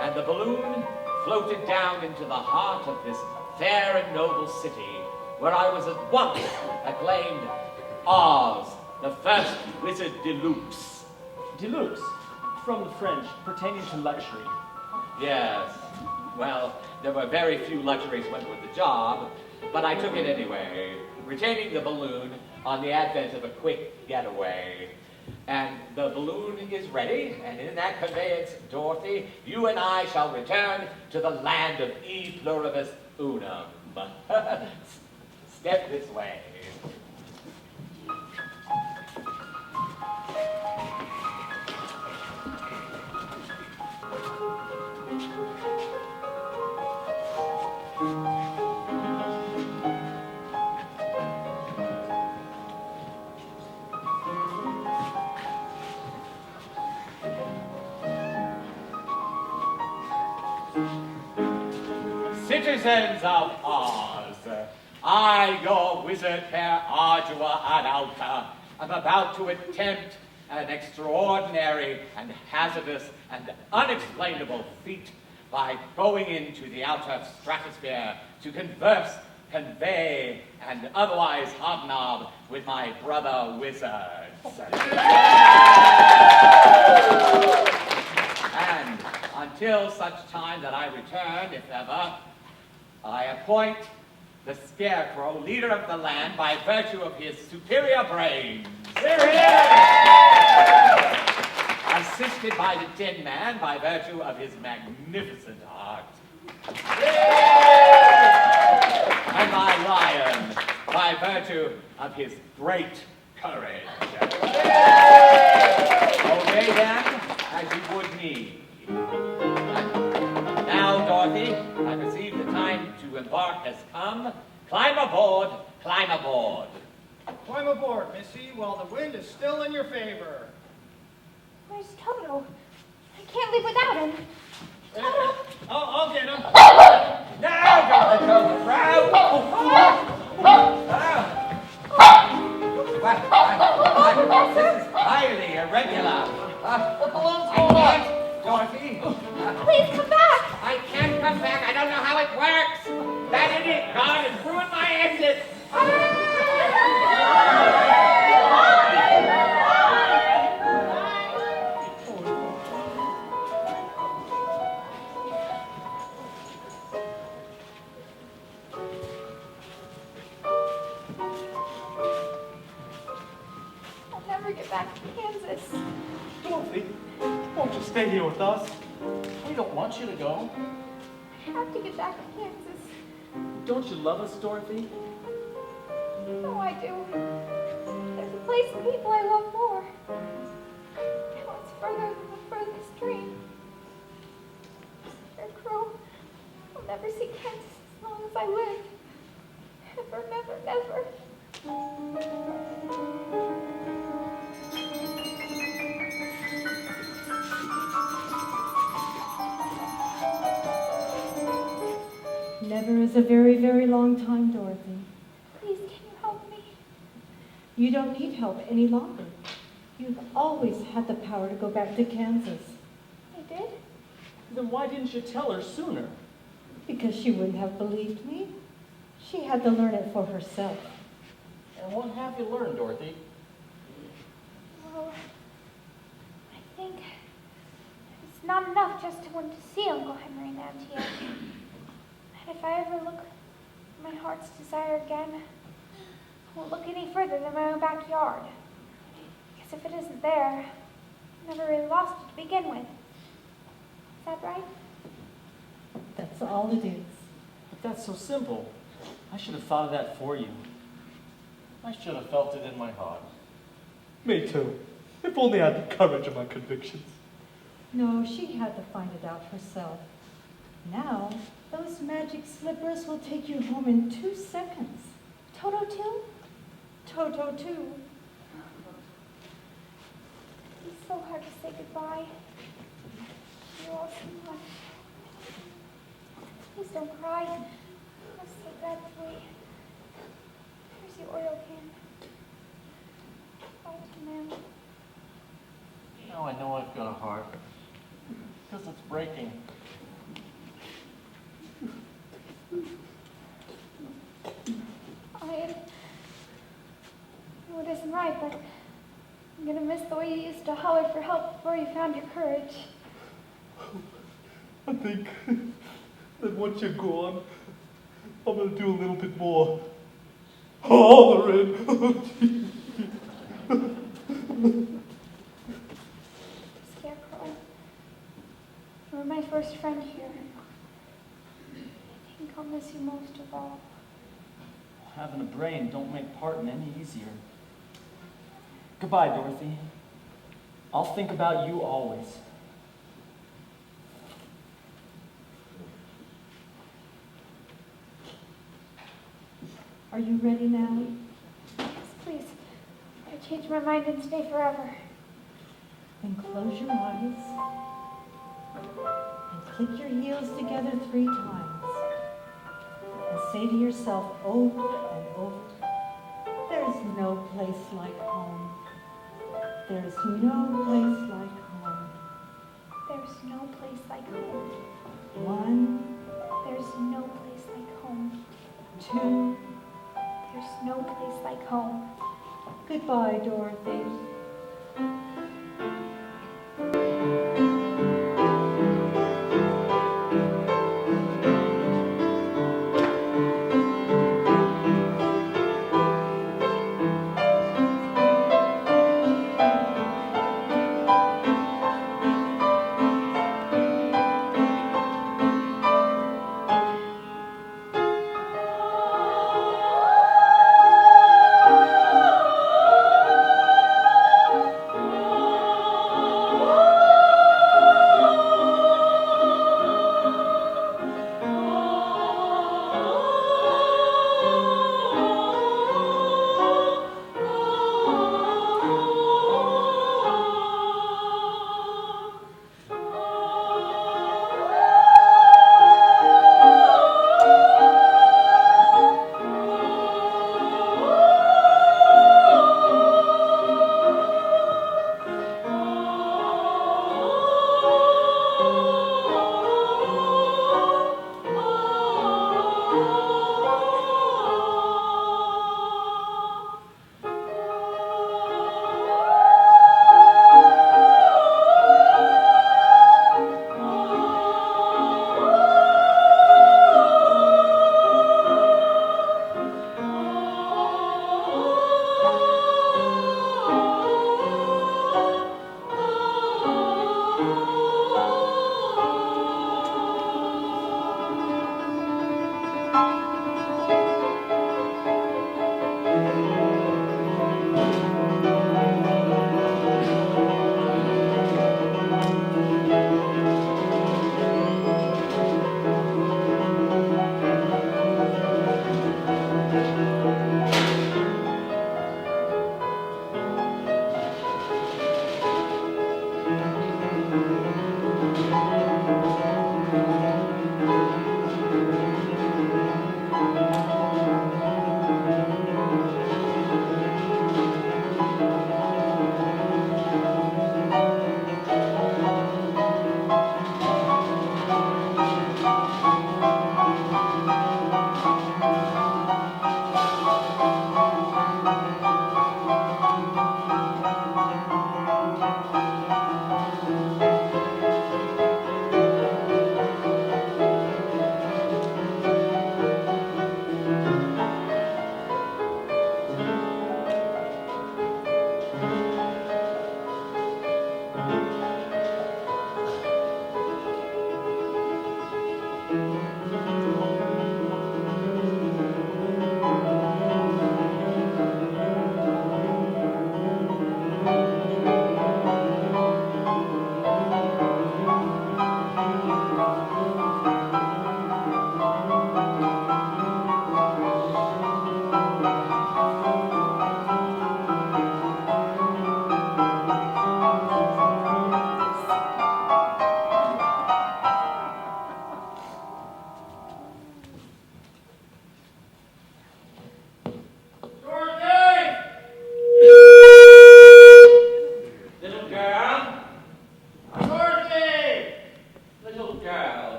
and the balloon floated down into the heart of this fair and noble city, where I was at once acclaimed Oz, the first wizard de luxe. De luxe, from the French, pertaining to luxury. Yes. Well, there were very few luxuries went with the job, but I took it anyway, retaining the balloon on the advent of a quick getaway. And the balloon is ready, and in that conveyance, Dorothy, you and I shall return to the land of E pluribus unum. Step this way. Citizens of Oz, I, your wizard per ardua ad alta, am about to attempt an extraordinary and hazardous and unexplainable feat by going into the outer stratosphere to converse, convey, and otherwise hobnob with my brother wizards. And until such time that I return, if ever, I appoint the Scarecrow leader of the land by virtue of his superior brains. Here he is! Assisted by the Tin Man by virtue of his magnificent heart. And my Lion by virtue of his great courage. Obey them as you would me. Now, Dorothy, I perceive the time to embark has come. Climb aboard, climb aboard. Climb aboard, Missy, while the wind is still in your favor. Where's Toto? I can't leave without him. Toto! I'll get him. Now, don't let go of the crowd. This is highly irregular. The balloon's going on. Dorothy. Please come back. I can't come back. I don't know how it works. That idiot God has ruined my engine. I'll never get back to Kansas. Dorothy, won't you stay here with us? We don't want you to go. I have to get back to Kansas. Don't you love us, Dorothy? No, I do. There's a place and people I love more. Now it's further than the furthest dream. Scarecrow, I'll never see Kansas as long as I live. Never, never, never. Never is a very, very long time, Dorothy. Please, can you help me? You don't need help any longer. You've always had the power to go back to Kansas. I did? Then why didn't you tell her sooner? Because she wouldn't have believed me. She had to learn it for herself. And what have you learned, Dorothy? Well, think it's not enough just to want to see Uncle Henry and Auntie Anne. And if I ever look for my heart's desire again, I won't look any further than my own backyard. Because if it isn't there, I never really lost it to begin with. Is that right? That's all it is. But that's so simple. I should have thought of that for you. I should have felt it in my heart. Me too. If only I had the courage of my convictions. No, she had to find it out herself. Now, those magic slippers will take you home in 2 seconds. Toto too? Toto, too. It's so hard to say goodbye. You're all so much. Please don't cry. I'm so glad for you. Here's your oil can. Oh, man. Now I know I've got a heart. Because it's breaking. I know it isn't right, but I'm gonna miss the way you used to holler for help before you found your courage. I think that once you're gone, I'm going to do a little bit more hollering. Scarecrow, you were my first friend here. I think I'll miss you most of all. Having a brain don't make parting any easier. Goodbye, Dorothy. I'll think about you always. Are you ready now? Yes, please. I changed my mind and stay forever. Then close your eyes and click your heels together 3 times. And say to yourself over and over, there's no place like home. There's no place like home. There's no place like home. 1, There's no place like home. 2, There's no place like home. goodbye, Dorothy.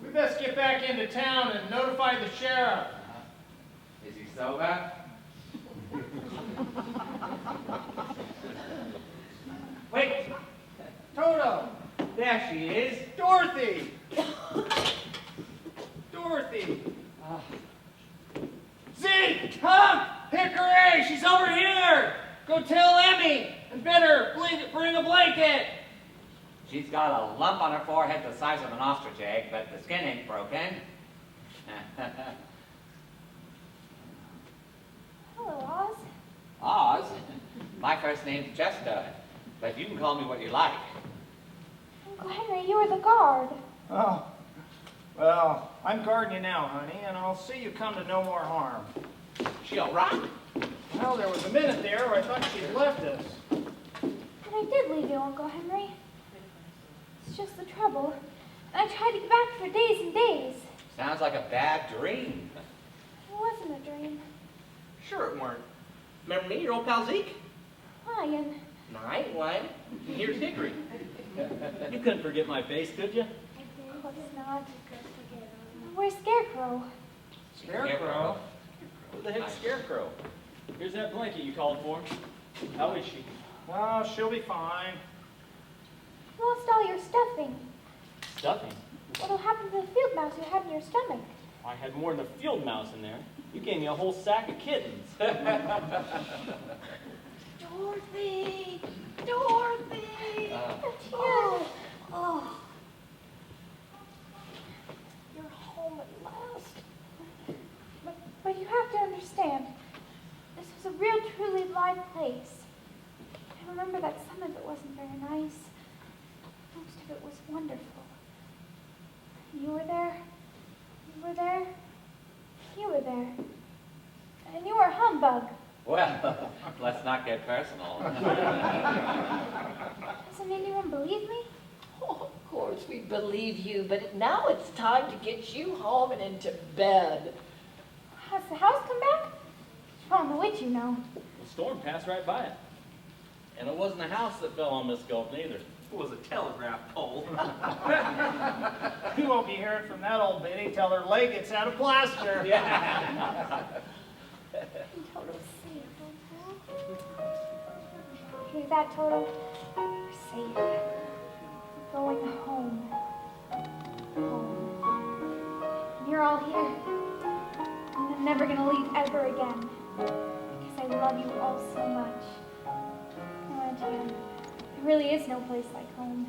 We best get back into town and notify the sheriff. Is he sober? Wait! Toto! There she is. Dorothy! Dorothy! Zeke! Come! Hickory! She's over here! Go tell Emmy! And better bring a blanket! She's got a lump on her forehead the size of an ostrich egg, but the skin ain't broken. Hello, Oz. Oz? My first name's Chester, but you can call me what you like. Uncle Henry, you were the guard. Oh, well, I'm guarding you now, honey, and I'll see you come to no more harm. She all right? Well, there was a minute there where I thought she'd left us. But I did leave you, Uncle Henry. It's just the trouble. And I tried to get back for days and days. Sounds like a bad dream. It wasn't a dream. Sure it weren't. Remember me, your old pal Zeke? Ryan. Right, why? And here's Hickory. You couldn't forget my face, could you? Of course not. Where's Scarecrow? Scarecrow? Who the heck's Scarecrow? Here's that blanket you called for. How is she? Oh, she'll be fine. You lost all your stuffing. Stuffing? What'll happen to the field mouse you had in your stomach? I had more than a field mouse in there. You gave me a whole sack of kittens. Dorothy! Dorothy! Oh. Oh. You're home at last. But you have to understand, this was a real, truly live place. I remember that some of it wasn't very nice. Most of it was wonderful. You were there. You were there. You were there. And you were a humbug. Well, let's not get personal. Doesn't anyone believe me? Oh, of course we believe you, but now it's time to get you home and into bed. Has the house come back? Oh, the witch, you know. The storm passed right by it. And it wasn't a house that fell on Miss Gulp either. It was a telegraph pole. You won't be hearing from that old biddy till her leg gets out of plaster. Toto's safe. Hear that, Toto? You're safe. You're going home. Home. And you're all here. And I'm never gonna leave ever again. Because I love you all so much. I want to tell you, there really is no place like home.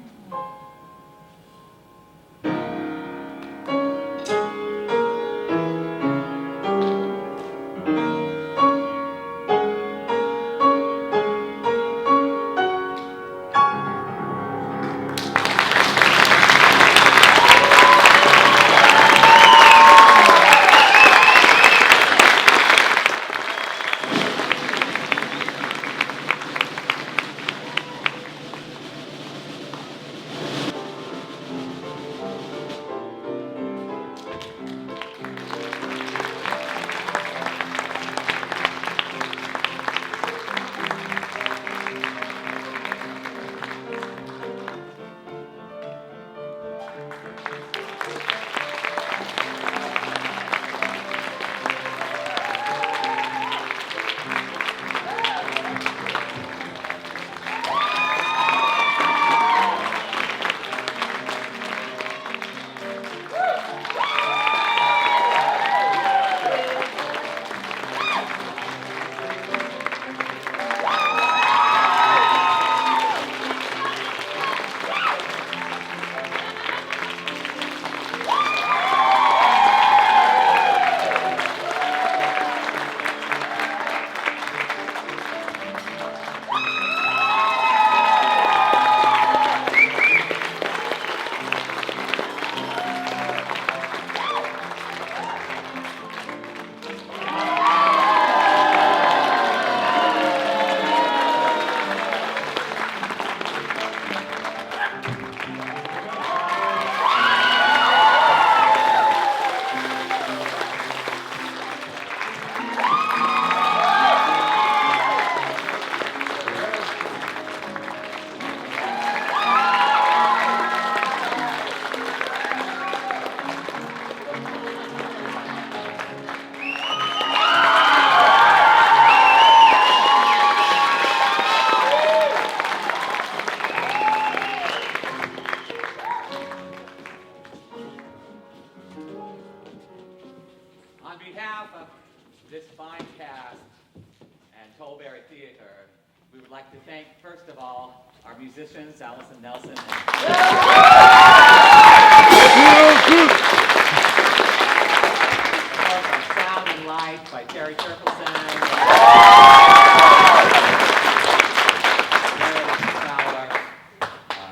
On behalf of this fine cast and Tollberry Theatre, we would like to thank, first of all, our musicians, Allison Nelson and Sound and Light by Terry Turkelson.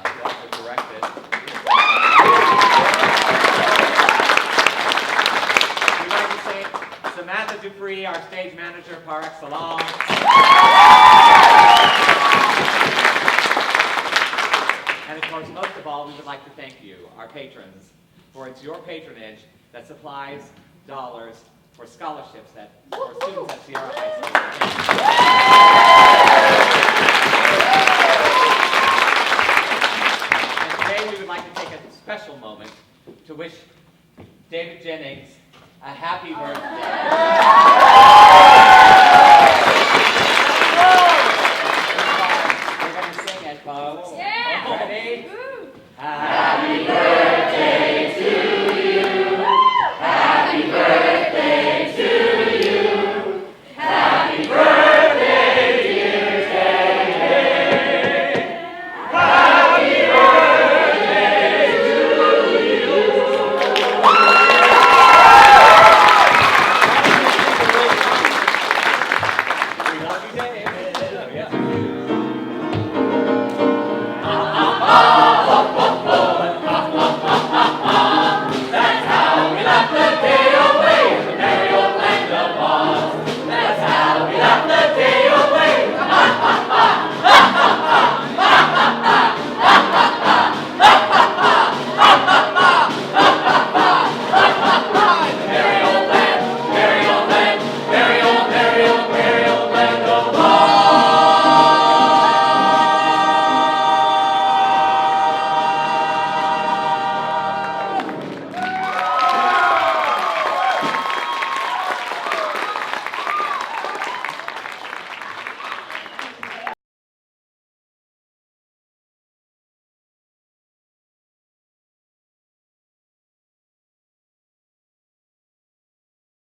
Who also directed. We'd like to thank Samantha Dupree, our stage manager par excellence. And of course, most of all, we would like to thank you, our patrons, for it's your patronage that supplies dollars for scholarships for students at Sierra High School. And today we would like to take a special moment to wish David Jennings a happy birthday. We're going to sing it, folks. Yeah. Ready? Happy birthday to you. Happy birthday to you. Happy birthday, dear David. Happy birthday to you.